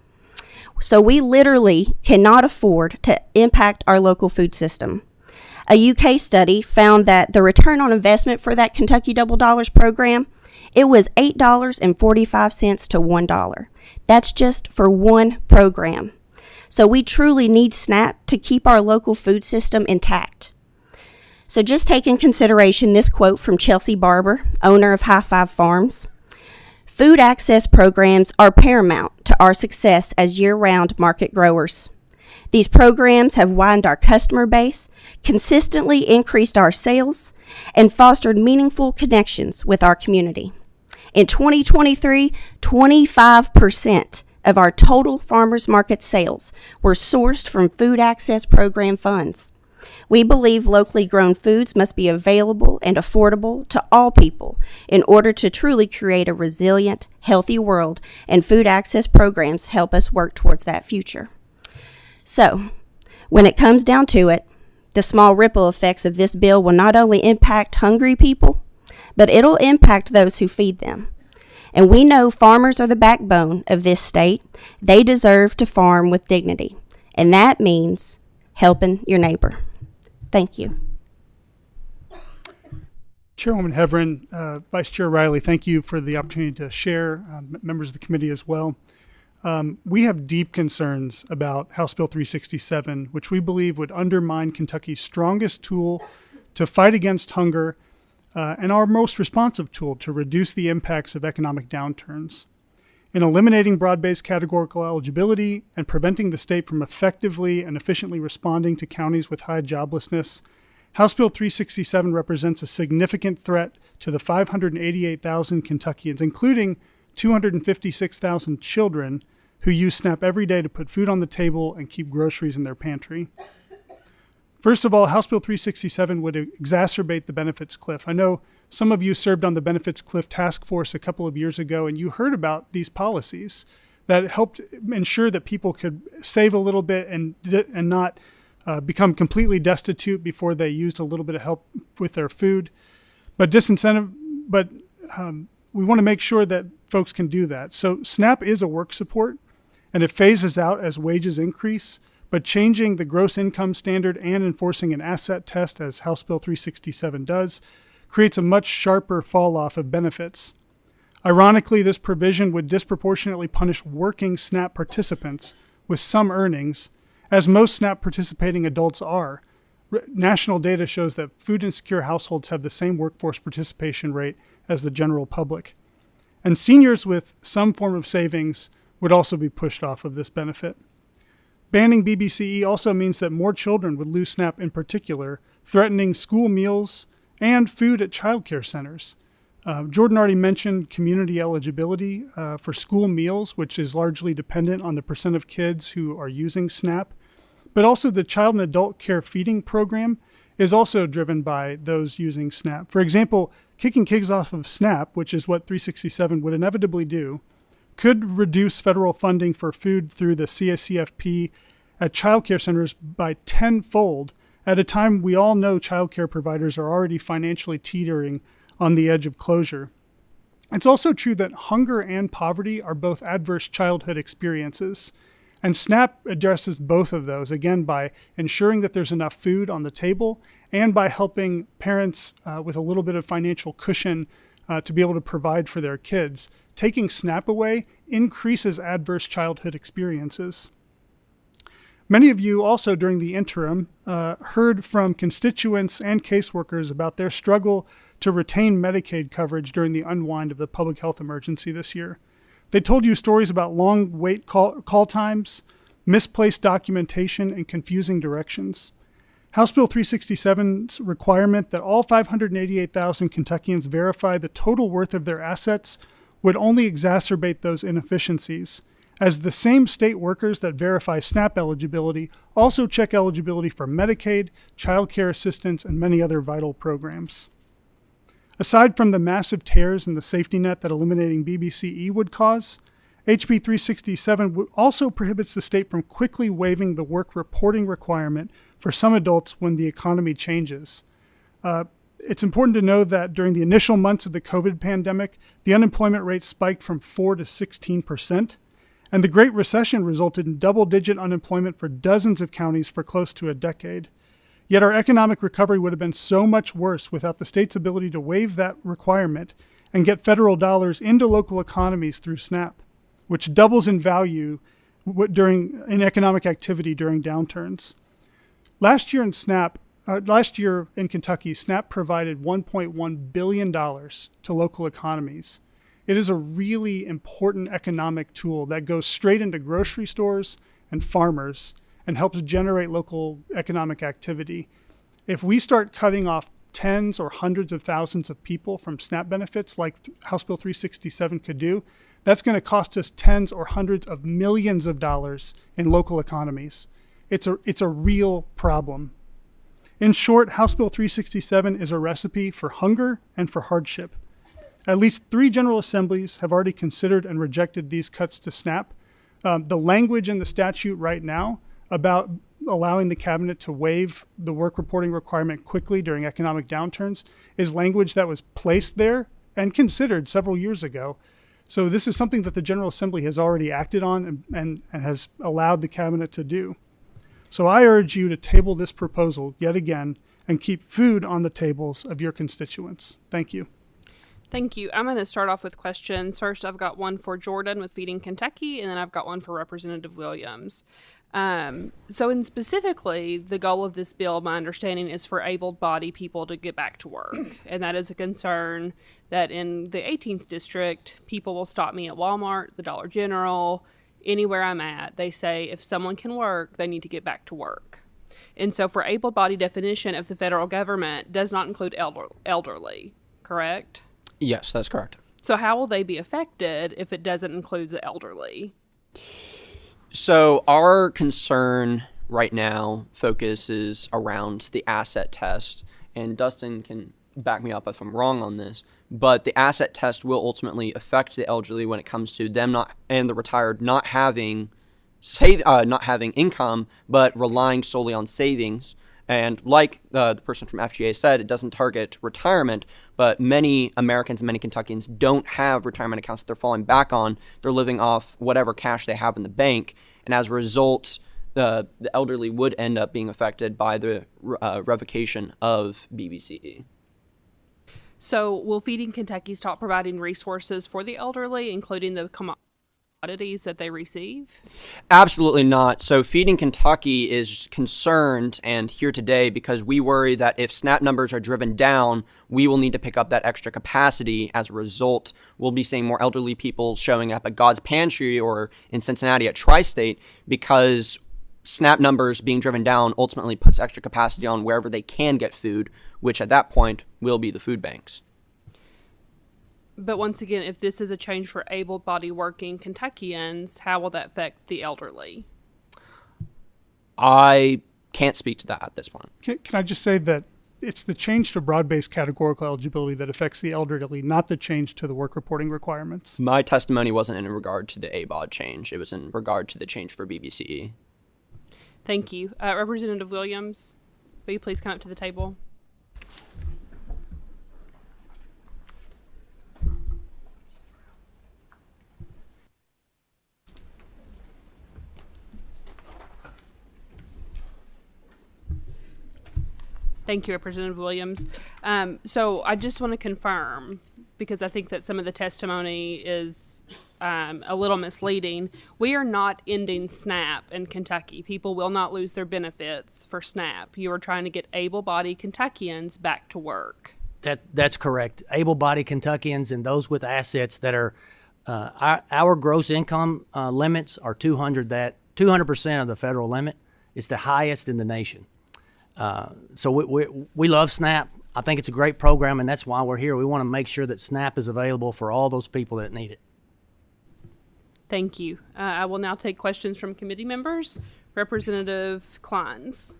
So we literally cannot afford to impact our local food system. A UK study found that the return on investment for that Kentucky Double Dollars program, it was $8.45 to $1. That's just for one program. So we truly need SNAP to keep our local food system intact. So just take in consideration this quote from Chelsea Barber, owner of High Five Farms. Food access programs are paramount to our success as year-round market growers. These programs have widened our customer base, consistently increased our sales, and fostered meaningful connections with our community. In 2023, 25% of our total farmers market sales were sourced from food access program funds. We believe locally grown foods must be available and affordable to all people in order to truly create a resilient, healthy world, and food access programs help us work towards that future. So, when it comes down to it, the small ripple effects of this bill will not only impact hungry people, but it'll impact those who feed them. And we know farmers are the backbone of this state. They deserve to farm with dignity. And that means helping your neighbor. Thank you. Chairwoman Heverin, Vice Chair Riley, thank you for the opportunity to share, members of the committee as well. We have deep concerns about House Bill 367, which we believe would undermine Kentucky's strongest tool to fight against hunger and our most responsive tool to reduce the impacts of economic downturns. In eliminating broad-based categorical eligibility and preventing the state from effectively and efficiently responding to counties with high joblessness, House Bill 367 represents a significant threat to the 588,000 Kentuckians, including 256,000 children who use SNAP every day to put food on the table and keep groceries in their pantry. First of all, House Bill 367 would exacerbate the benefits cliff. I know some of you served on the benefits cliff task force a couple of years ago, and you heard about these policies that helped ensure that people could save a little bit and not become completely destitute before they used a little bit of help with their food. But we want to make sure that folks can do that. So SNAP is a work support, and it phases out as wages increase. But changing the gross income standard and enforcing an asset test, as House Bill 367 does, creates a much sharper fall-off of benefits. Ironically, this provision would disproportionately punish working SNAP participants with some earnings, as most SNAP participating adults are. National data shows that food-insecure households have the same workforce participation rate as the general public. And seniors with some form of savings would also be pushed off of this benefit. Banning BBCE also means that more children would lose SNAP in particular, threatening school meals and food at child care centers. Jordan already mentioned community eligibility for school meals, which is largely dependent on the percent of kids who are using SNAP. But also the child and adult care feeding program is also driven by those using SNAP. For example, kicking kids off of SNAP, which is what 367 would inevitably do, could reduce federal funding for food through the CSCFP at child care centers by tenfold at a time we all know child care providers are already financially teetering on the edge of closure. It's also true that hunger and poverty are both adverse childhood experiences, and SNAP addresses both of those, again, by ensuring that there's enough food on the table and by helping parents with a little bit of financial cushion to be able to provide for their kids. Taking SNAP away increases adverse childhood experiences. Many of you also during the interim heard from constituents and caseworkers about their struggle to retain Medicaid coverage during the unwind of the public health emergency this year. They told you stories about long wait call times, misplaced documentation, and confusing directions. House Bill 367's requirement that all 588,000 Kentuckians verify the total worth of their assets would only exacerbate those inefficiencies, as the same state workers that verify SNAP eligibility also check eligibility for Medicaid, child care assistance, and many other vital programs. Aside from the massive tears in the safety net that eliminating BBCE would cause, HB 367 also prohibits the state from quickly waiving the work reporting requirement for some adults when the economy changes. It's important to know that during the initial months of the COVID pandemic, the unemployment rate spiked from 4 to 16%, and the Great Recession resulted in double-digit unemployment for dozens of counties for close to a decade. Yet our economic recovery would have been so much worse without the state's ability to waive that requirement and get federal dollars into local economies through SNAP, which doubles in value in economic activity during downturns. Last year in Kentucky, SNAP provided $1.1 billion to local economies. It is a really important economic tool that goes straight into grocery stores and farmers and helps generate local economic activity. If we start cutting off tens or hundreds of thousands of people from SNAP benefits like House Bill 367 could do, that's going to cost us tens or hundreds of millions of dollars in local economies. It's a real problem. In short, House Bill 367 is a recipe for hunger and for hardship. At least 3 General Assemblies have already considered and rejected these cuts to SNAP. The language in the statute right now about allowing the cabinet to waive the work reporting requirement quickly during economic downturns is language that was placed there and considered several years ago. So this is something that the General Assembly has already acted on and has allowed the cabinet to do. So I urge you to table this proposal yet again and keep food on the tables of your constituents. Thank you. Thank you. I'm going to start off with questions. First, I've got one for Jordan with Feeding Kentucky, and then I've got one for Representative Williams. So specifically, the goal of this bill, my understanding, is for able-bodied people to get back to work. And that is a concern that in the 18th district, people will stop me at Walmart, the Dollar General, anywhere I'm at. They say if someone can work, they need to get back to work. And so for able-bodied definition of the federal government does not include elderly, correct? Yes, that's correct. So how will they be affected if it doesn't include the elderly? So our concern right now focuses around the asset test, and Dustin can back me up if I'm wrong on this, but the asset test will ultimately affect the elderly when it comes to them and the retired not having income, but relying solely on savings. And like the person from FGA said, it doesn't target retirement, but many Americans and many Kentuckians don't have retirement accounts that they're falling back on. They're living off whatever cash they have in the bank. And as a result, the elderly would end up being affected by the revocation of BBCE. So will Feeding Kentucky stop providing resources for the elderly, including the commodities that they receive? Absolutely not. So Feeding Kentucky is concerned and here today because we worry that if SNAP numbers are driven down, we will need to pick up that extra capacity. As a result, we'll be seeing more elderly people showing up at God's Pantry or in Cincinnati at Tri-State because SNAP numbers being driven down ultimately puts extra capacity on wherever they can get food, which at that point will be the food banks. But once again, if this is a change for able-bodied working Kentuckians, how will that affect the elderly? I can't speak to that at this point. Can I just say that it's the change to broad-based categorical eligibility that affects the elderly, not the change to the work reporting requirements? My testimony wasn't in regard to the ABOD change. It was in regard to the change for BBCE. Thank you. Representative Williams, will you please come up to the table? Thank you, Representative Williams. So I just want to confirm, because I think that some of the testimony is a little misleading. We are not ending SNAP in Kentucky. People will not lose their benefits for SNAP. You are trying to get able-bodied Kentuckians back to work. That's correct. Able-bodied Kentuckians and those with assets that are our gross income limits are 200% of the federal limit. It's the highest in the nation. So we love SNAP. I think it's a great program, and that's why we're here. We want to make sure that SNAP is available for all those people that need it. Thank you. I will now take questions from committee members. Representative Kleins.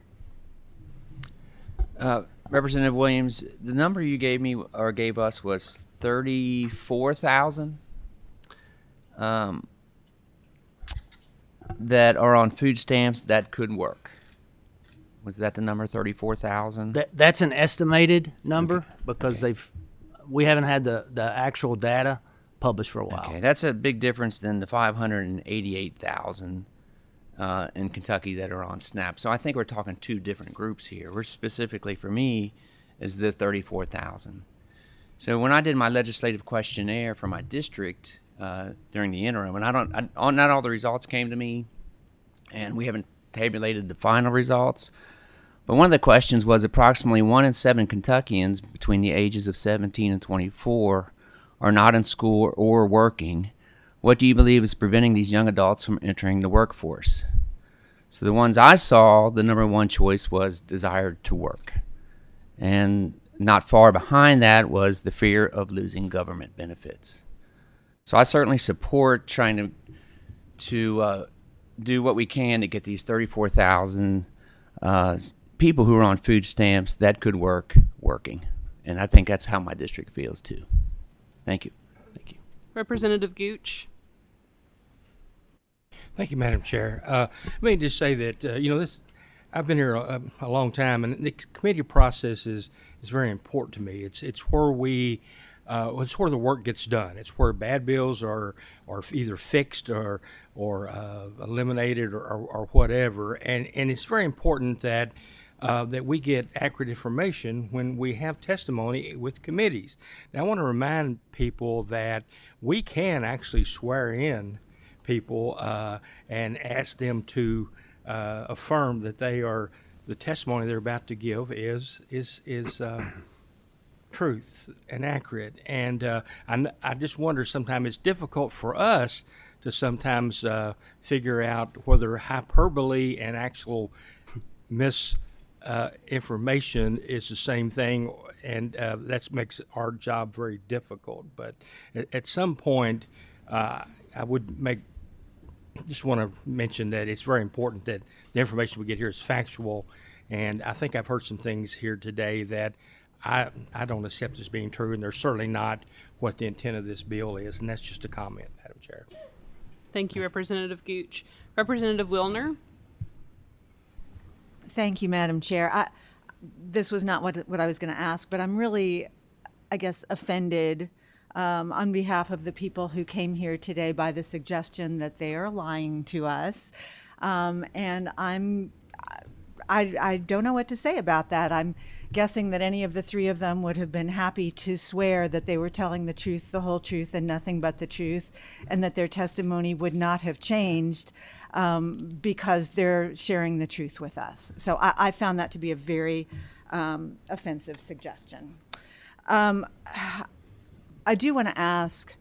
Representative Williams, the number you gave me or gave us was 34,000 that are on food stamps that could work. Was that the number, 34,000? That's an estimated number because we haven't had the actual data published for a while. Okay, that's a big difference than the 588,000 in Kentucky that are on SNAP. So I think we're talking two different groups here. We're specifically, for me, is the 34,000. So when I did my legislative questionnaire for my district during the interim, and not all the results came to me, and we haven't tabulated the final results, but one of the questions was approximately 1 in 7 Kentuckians between the ages of 17 and 24 are not in school or working. What do you believe is preventing these young adults from entering the workforce? So the ones I saw, the number one choice was desire to work. And not far behind that was the fear of losing government benefits. So I certainly support trying to do what we can to get these 34,000 people who are on food stamps that could work working. And I think that's how my district feels too. Thank you. Thank you. Representative Gooch. Thank you, Madam Chair. Let me just say that, I've been here a long time, and the committee process is very important to me. It's where it's where the work gets done. It's where bad bills are either fixed or eliminated or whatever. And it's very important that we get accurate information when we have testimony with committees. Now, I want to remind people that we can actually swear in people and ask them to affirm that the testimony they're about to give is truth and accurate. And I just wonder, sometimes it's difficult for us to sometimes figure out whether hyperbole and actual misinformation is the same thing, and that makes our job very difficult. But at some point, I would just want to mention that it's very important that the information we get here is factual, and I think I've heard some things here today that I don't accept as being true, and they're certainly not what the intent of this bill is, and that's just a comment, Madam Chair. Thank you, Representative Gooch. Representative Wilner. Thank you, Madam Chair. This was not what I was going to ask, but I'm really, I guess, offended on behalf of the people who came here today by the suggestion that they are lying to us. And I don't know what to say about that. I'm guessing that any of the three of them would have been happy to swear that they were telling the truth, the whole truth, and nothing but the truth, and that their testimony would not have changed because they're sharing the truth with us. So I found that to be a very offensive suggestion. I do want to ask,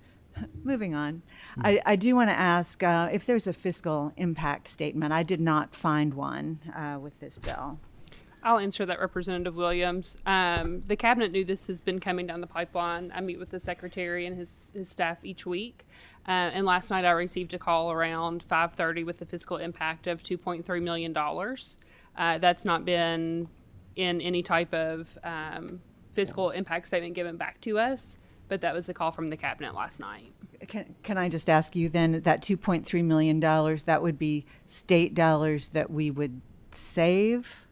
moving on, I do want to ask if there's a fiscal impact statement. I did not find one with this bill. I'll answer that, Representative Williams. The cabinet knew this has been coming down the pipeline. I meet with the secretary and his staff each week. And last night I received a call around 5:30 with the fiscal impact of $2.3 million. That's not been in any type of fiscal impact statement given back to us, but that was the call from the cabinet last night. Can I just ask you then, that $2.3 million, that would be state dollars that we would save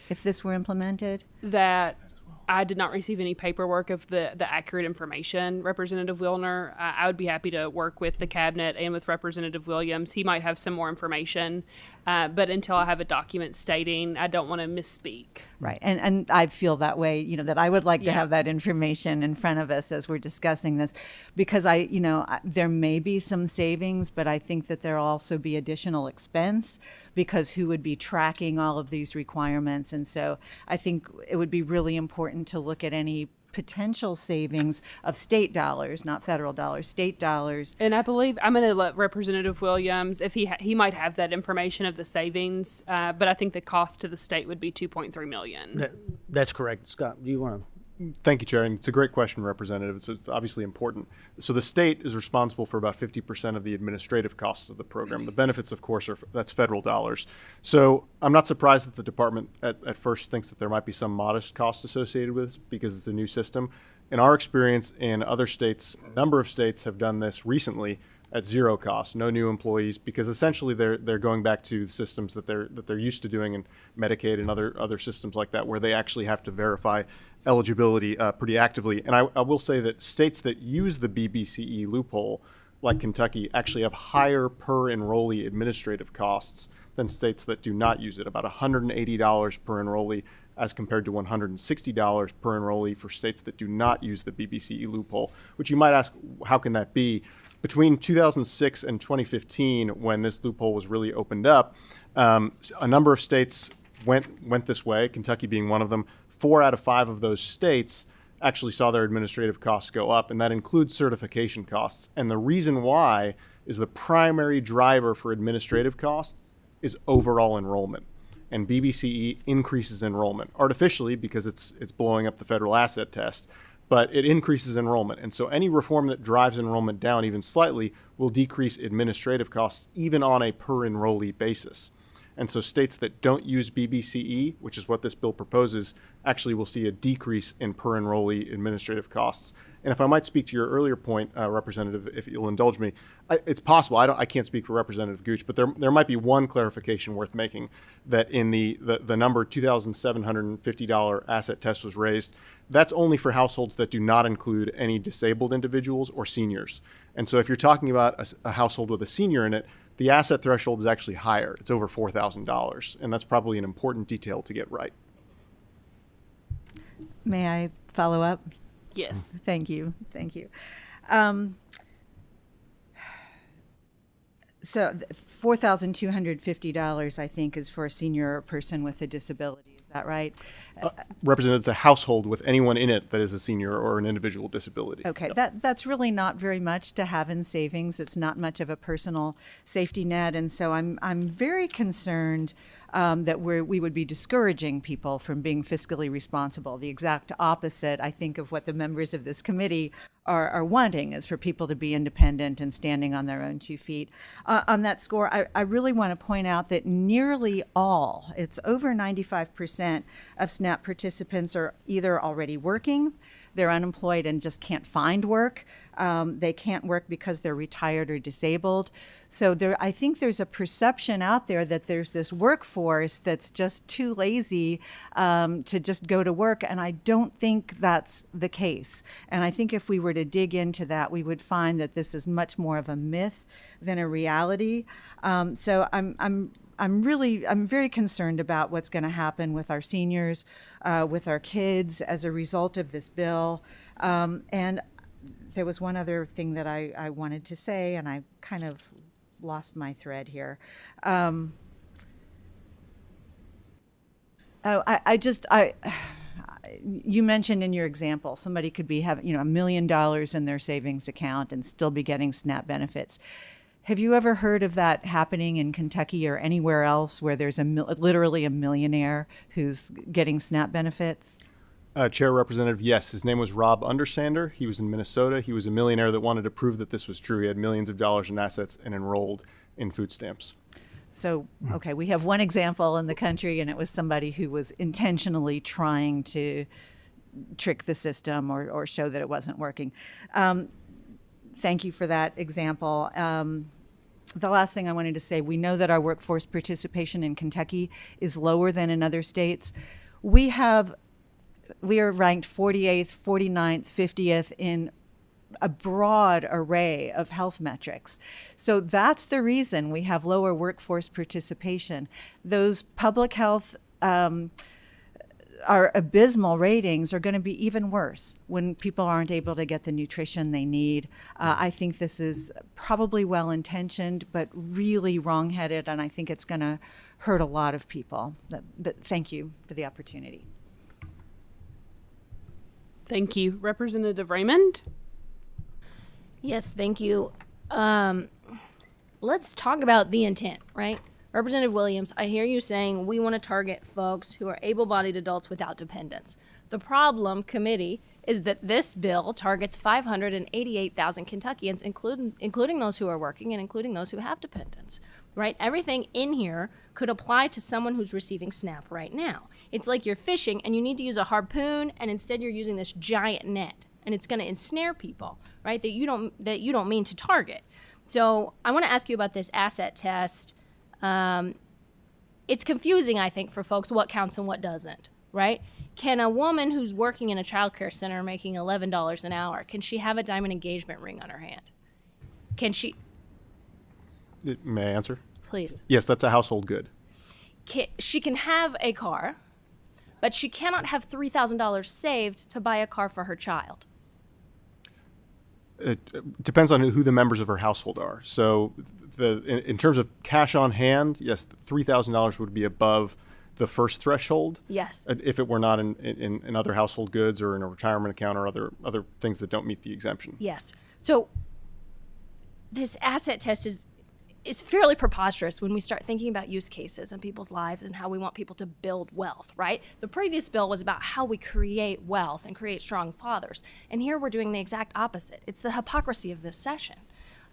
if this were implemented? That I did not receive any paperwork of the accurate information, Representative Wilner. I would be happy to work with the cabinet and with Representative Williams. He might have some more information, but until I have a document stating, I don't want to misspeak. Right, and I feel that way, that I would like to have that information in front of us as we're discussing this, because there may be some savings, but I think that there'll also be additional expense, because who would be tracking all of these requirements? And so I think it would be really important to look at any potential savings of state dollars, not federal dollars, state dollars. And I believe I'm going to let Representative Williams, if he might have that information of the savings, but I think the cost to the state would be $2.3 million. That's correct. Scott, do you want to? Thank you, Chair. And it's a great question, Representative. It's obviously important. So the state is responsible for about 50% of the administrative costs of the program. The benefits, of course, that's federal dollars. So I'm not surprised that the department at first thinks that there might be some modest cost associated with this because it's a new system. In our experience in other states, a number of states have done this recently at zero cost, no new employees, because essentially they're going back to systems that they're used to doing in Medicaid and other systems like that, where they actually have to verify eligibility pretty actively. And I will say that states that use the BBCE loophole, like Kentucky, actually have higher per enrollee administrative costs than states that do not use it, about $180 per enrollee as compared to $160 per enrollee for states that do not use the BBCE loophole, which you might ask, how can that be? Between 2006 and 2015, when this loophole was really opened up, a number of states went this way, Kentucky being one of them. 4 out of 5 of those states actually saw their administrative costs go up, and that includes certification costs. And the reason why is the primary driver for administrative costs is overall enrollment. And BBCE increases enrollment artificially because it's blowing up the federal asset test, but it increases enrollment. And so any reform that drives enrollment down even slightly will decrease administrative costs even on a per enrollee basis. And so states that don't use BBCE, which is what this bill proposes, actually will see a decrease in per enrollee administrative costs. And if I might speak to your earlier point, Representative, if you'll indulge me, it's possible. I can't speak for Representative Gooch, but there might be one clarification worth making, that in the number $2,750 asset test was raised. That's only for households that do not include any disabled individuals or seniors. And so if you're talking about a household with a senior in it, the asset threshold is actually higher. It's over $4,000, and that's probably an important detail to get right. May I follow up? Yes. Thank you. Thank you. So $4,250, I think, is for a senior person with a disability. Is that right? Representative, it's a household with anyone in it that is a senior or an individual disability. Okay, that's really not very much to have in savings. It's not much of a personal safety net, and so I'm very concerned that we would be discouraging people from being fiscally responsible. The exact opposite, I think, of what the members of this committee are wanting, is for people to be independent and standing on their own 2 feet. On that score, I really want to point out that nearly all, it's over 95% of SNAP participants are either already working, they're unemployed and just can't find work. They can't work because they're retired or disabled. So I think there's a perception out there that there's this workforce that's just too lazy to just go to work, and I don't think that's the case. And I think if we were to dig into that, we would find that this is much more of a myth than a reality. So I'm very concerned about what's going to happen with our seniors, with our kids as a result of this bill. And there was one other thing that I wanted to say, and I kind of lost my thread here. You mentioned in your example, somebody could be having, $1 million in their savings account and still be getting SNAP benefits. Have you ever heard of that happening in Kentucky or anywhere else where there's literally a millionaire who's getting SNAP benefits? Chair Representative, yes. His name was Rob Undersander. He was in Minnesota. He was a millionaire that wanted to prove that this was true. He had millions of dollars in assets and enrolled in food stamps. So, okay, we have one example in the country, and it was somebody who was intentionally trying to trick the system or show that it wasn't working. Thank you for that example. The last thing I wanted to say, we know that our workforce participation in Kentucky is lower than in other states. We are ranked 48th, 49th, 50th in a broad array of health metrics. So that's the reason we have lower workforce participation. Those public health our abysmal ratings are going to be even worse when people aren't able to get the nutrition they need. I think this is probably well-intentioned, but really wrong-headed, and I think it's going to hurt a lot of people. But thank you for the opportunity. Thank you. Representative Raymond? Yes, thank you. Let's talk about the intent, right? Representative Williams, I hear you saying we want to target folks who are able-bodied adults without dependents. The problem, committee, is that this bill targets 588,000 Kentuckians, including those who are working and including those who have dependents, right? Everything in here could apply to someone who's receiving SNAP right now. It's like you're fishing and you need to use a harpoon, and instead you're using this giant net, and it's going to ensnare people, right, that you don't mean to target. So I want to ask you about this asset test. It's confusing, I think, for folks what counts and what doesn't, right? Can a woman who's working in a child care center making $11 an hour, can she have a diamond engagement ring on her hand? Can she? May I answer? please. Yes, that's a household good. She can have a car, but she cannot have $3,000 saved to buy a car for her child. It depends on who the members of her household are. So in terms of cash on hand, yes, $3,000 would be above the first threshold. Yes. If it were not in other household goods or in a retirement account or other things that don't meet the exemption. Yes. So this asset test is fairly preposterous when we start thinking about use cases in people's lives and how we want people to build wealth, right? The previous bill was about how we create wealth and create strong fathers. And here we're doing the exact opposite. It's the hypocrisy of this session.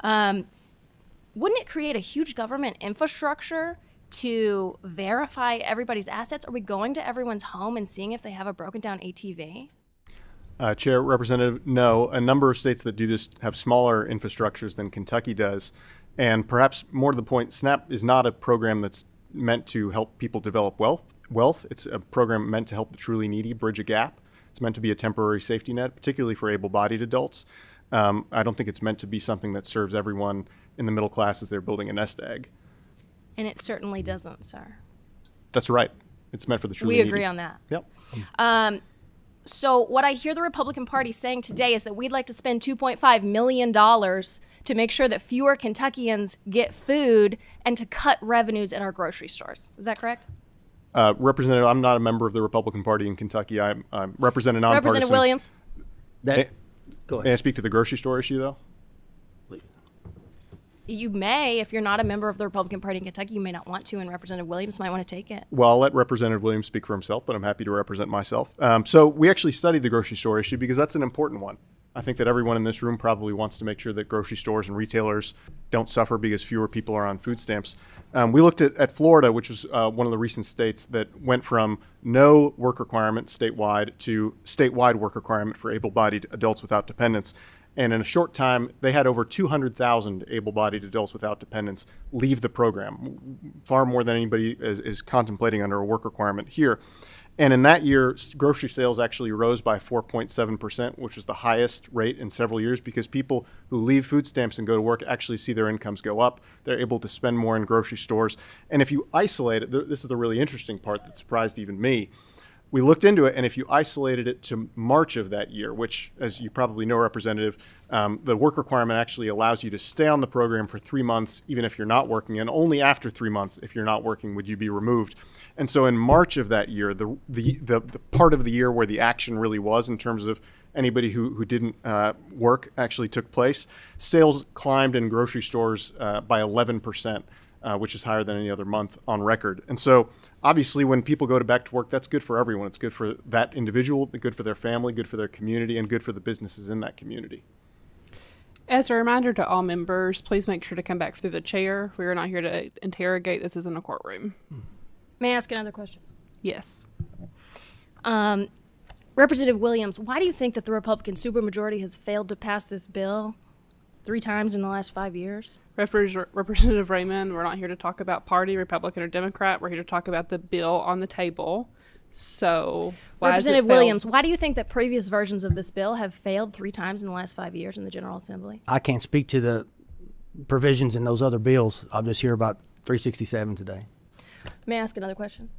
Wouldn't it create a huge government infrastructure to verify everybody's assets? Are we going to everyone's home and seeing if they have a broken down ATV? Chair, Representative, no. A number of states that do this have smaller infrastructures than Kentucky does. And perhaps more to the point, SNAP is not a program that's meant to help people develop wealth. It's a program meant to help the truly needy bridge a gap. It's meant to be a temporary safety net, particularly for able-bodied adults. I don't think it's meant to be something that serves everyone in the middle class as they're building a nest egg. And it certainly doesn't, sir. That's right. It's meant for the truly needy. We agree on that. Yep. So what I hear the Republican Party saying today is that we'd like to spend $2.5 million to make sure that fewer Kentuckians get food and to cut revenues at our grocery stores. Is that correct? Representative, I'm not a member of the Republican Party in Kentucky. I represent a nonpartisan. Representative Williams? Go ahead. May I speak to the grocery store issue, though? You may, if you're not a member of the Republican Party in Kentucky, you may not want to, and Representative Williams might want to take it. Well, I'll let Representative Williams speak for himself, but I'm happy to represent myself. So we actually studied the grocery store issue because that's an important one. I think that everyone in this room probably wants to make sure that grocery stores and retailers don't suffer because fewer people are on food stamps. We looked at Florida, which was one of the recent states that went from no work requirement statewide to statewide work requirement for able-bodied adults without dependents. And in a short time, they had over 200,000 able-bodied adults without dependents leave the program, far more than anybody is contemplating under a work requirement here. And in that year, grocery sales actually rose by 4.7%, which is the highest rate in several years because people who leave food stamps and go to work actually see their incomes go up. They're able to spend more in grocery stores. And if you isolate it, this is the really interesting part that surprised even me. We looked into it, and if you isolated it to March of that year, which, as you probably know, Representative, the work requirement actually allows you to stay on the program for 3 months, even if you're not working, and only after 3 months, if you're not working, would you be removed. And so in March of that year, the part of the year where the action really was in terms of anybody who didn't work actually took place, sales climbed in grocery stores by 11%. Which is higher than any other month on record. And so obviously when people go back to work, that's good for everyone. It's good for that individual, good for their family, good for their community, and good for the businesses in that community. As a reminder to all members, please make sure to come back through the chair. We are not here to interrogate. This isn't a courtroom. May I ask another question? Yes. Representative Williams, why do you think that the Republican supermajority has failed to pass this bill 3 times in the last 5 years? Representative Raymond, we're not here to talk about party, Republican or Democrat. We're here to talk about the bill on the table. So, Representative Williams, why do you think that previous versions of this bill have failed 3 times in the last 5 years in the General Assembly? I can't speak to the provisions in those other bills. I'll just hear about 367 today. May I ask another question?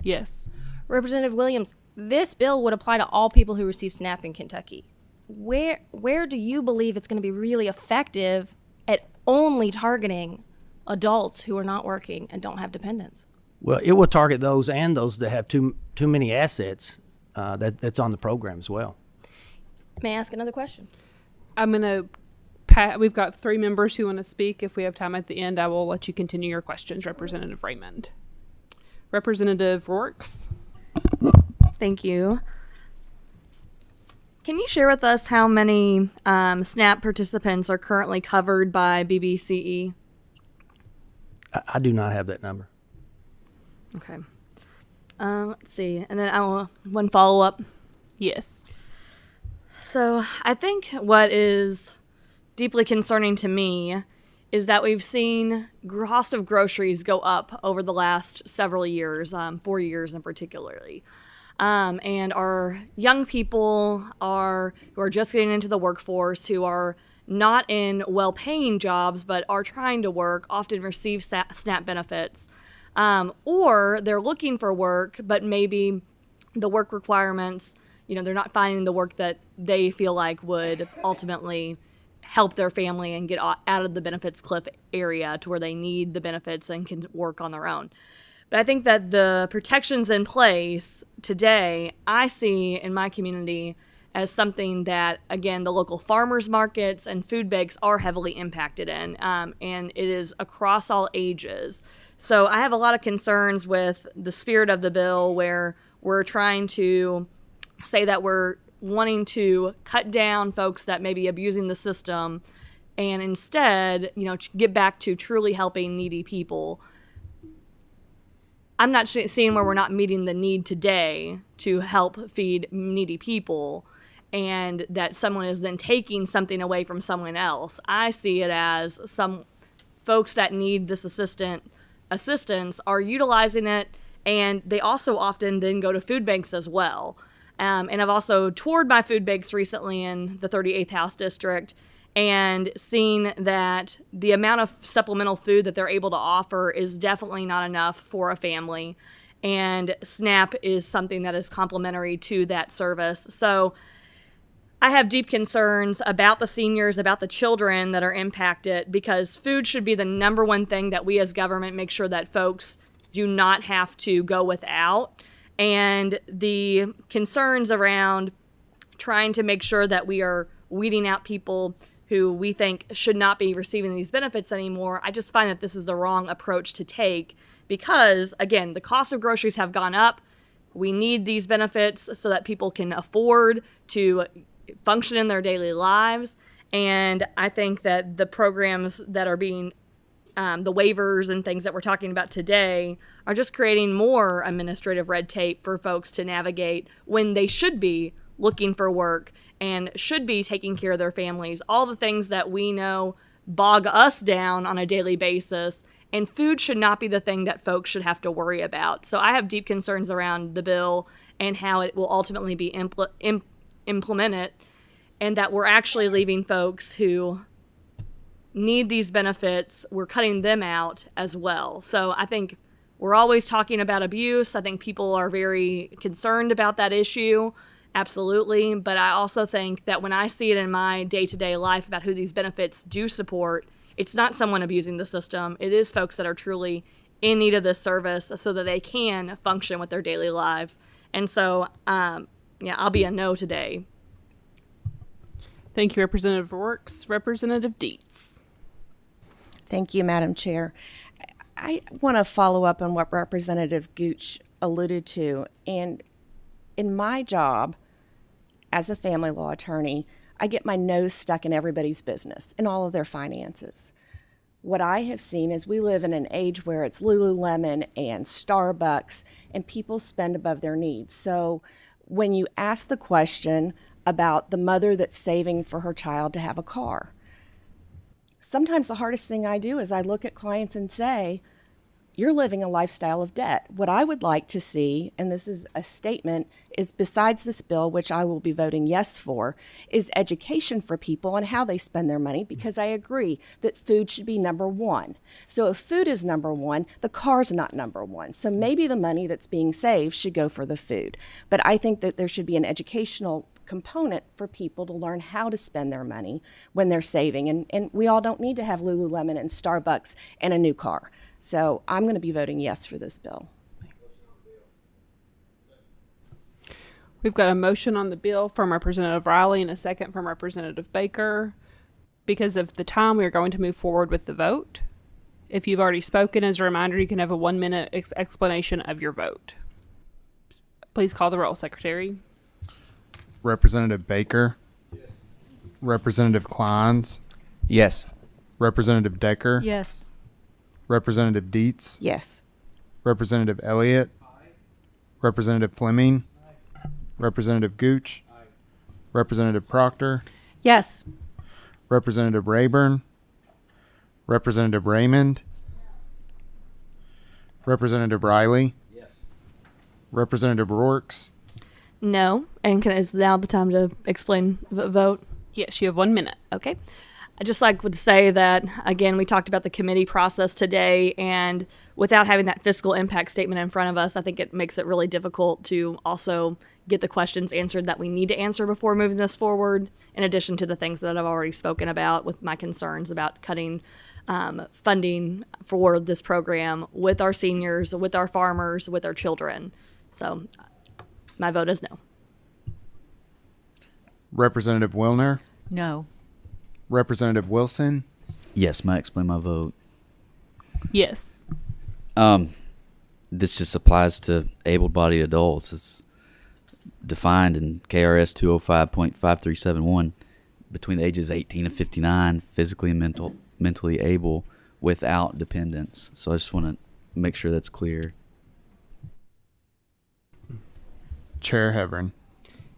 Yes. Representative Williams, this bill would apply to all people who receive SNAP in Kentucky. Where do you believe it's going to be really effective at only targeting adults who are not working and don't have dependents? Well, it will target those and those that have too many assets that's on the program as well. May I ask another question? I'm going to we've got 3 members who want to speak. If we have time at the end, I will let you continue your questions, Representative Raymond. Representative Rourks. Thank you. Can you share with us how many SNAP participants are currently covered by BBCE? I do not have that number. Okay. Let's see. And then one follow-up. Yes. So I think what is deeply concerning to me is that we've seen cost of groceries go up over the last several years, 4 years in particularly. And our young people who are just getting into the workforce, who are not in well-paying jobs but are trying to work often receive SNAP benefits, or they're looking for work but maybe the work requirements, they're not finding the work that they feel like would ultimately help their family and get out of the benefits cliff area to where they need the benefits and can work on their own. But I think that the protections in place today, I see in my community as something that, again, the local farmers markets and food banks are heavily impacted in, and it is across all ages. So I have a lot of concerns with the spirit of the bill where we're trying to say that we're wanting to cut down folks that may be abusing the system and instead, get back to truly helping needy people. I'm not seeing where we're not meeting the need today to help feed needy people and that someone is then taking something away from someone else. I see it as some folks that need this assistance are utilizing it, and they also often then go to food banks as well. And I've also toured my food banks recently in the 38th House District and seen that the amount of supplemental food that they're able to offer is definitely not enough for a family. And SNAP is something that is complementary to that service. So I have deep concerns about the seniors, about the children that are impacted, because food should be the number one thing that we as government make sure that folks do not have to go without. And the concerns around trying to make sure that we are weeding out people who we think should not be receiving these benefits anymore, I just find that this is the wrong approach to take because, again, the cost of groceries have gone up. We need these benefits so that people can afford to function in their daily lives. And I think that the programs that are being the waivers and things that we're talking about today are just creating more administrative red tape for folks to navigate when they should be looking for work and should be taking care of their families. All the things that we know bog us down on a daily basis, and food should not be the thing that folks should have to worry about. So I have deep concerns around the bill and how it will ultimately be implemented, and that we're actually leaving folks who need these benefits, we're cutting them out as well. So I think we're always talking about abuse. I think people are very concerned about that issue, absolutely. But I also think that when I see it in my day-to-day life about who these benefits do support, it's not someone abusing the system. It is folks that are truly in need of this service so that they can function with their daily life. And so, I'll be a no today. Thank you, Representative Works. Representative Dietz. Thank you, Madam Chair. I want to follow up on what Representative Gooch alluded to. And in my job as a family law attorney, I get my nose stuck in everybody's business and all of their finances. What I have seen is we live in an age where it's Lululemon and Starbucks, and people spend above their needs. So when you ask the question about the mother that's saving for her child to have a car, sometimes the hardest thing I do is I look at clients and say, you're living a lifestyle of debt. What I would like to see, and this is a statement, is besides this bill, which I will be voting yes for, is education for people on how they spend their money, because I agree that food should be number one. So if food is number one, the car's not number one. So maybe the money that's being saved should go for the food. But I think that there should be an educational component for people to learn how to spend their money when they're saving. And we all don't need to have Lululemon and Starbucks and a new car. So I'm going to be voting yes for this bill. We've got a motion on the bill from Representative Riley and a second from Representative Baker. Because of the time, we are going to move forward with the vote. If you've already spoken, as a reminder, you can have a 1-minute explanation of your vote. Please call the roll, Secretary. Representative Baker. Yes. Representative Kleins. Yes. Representative Decker. Yes. Representative Dietz. Yes. Representative Elliott. Aye. Representative Fleming. Aye. Representative Gooch. Aye. Representative Proctor. Yes. Representative Rayburn. Representative Raymond. Representative Riley. Yes. Representative Rourks. No. And is now the time to explain vote? Yes, you have 1 minute. Okay. I just would say that, again, we talked about the committee process today, and without having that fiscal impact statement in front of us, I think it makes it really difficult to also get the questions answered that we need to answer before moving this forward, in addition to the things that I've already spoken about with my concerns about cutting funding for this program with our seniors, with our farmers, with our children. So my vote is no. Representative Wilner, No. Representative Wilson, Yes, may I explain my vote? Yes. This just applies to able-bodied adults. It's defined in KRS 205.5371 between the ages 18 and 59, physically and mentally able without dependents. So I just want to make sure that's clear. Chair Heverin.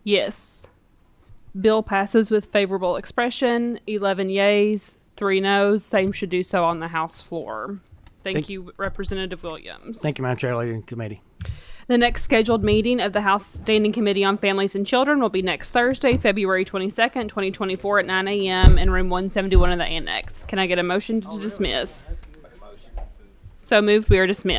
Yes. Bill passes with favorable expression. 11 yeas, 3 noes. Same should do so on the House floor. Thank you, Representative Williams. Thank you, Madam Chair, Lady and Committee. The next scheduled meeting of the House Standing Committee on Families and Children will be next Thursday, February 22nd, 2024 at 9 a.m. in room 171 of the Annex. Can I get a motion to dismiss? So moved. We are dismissed.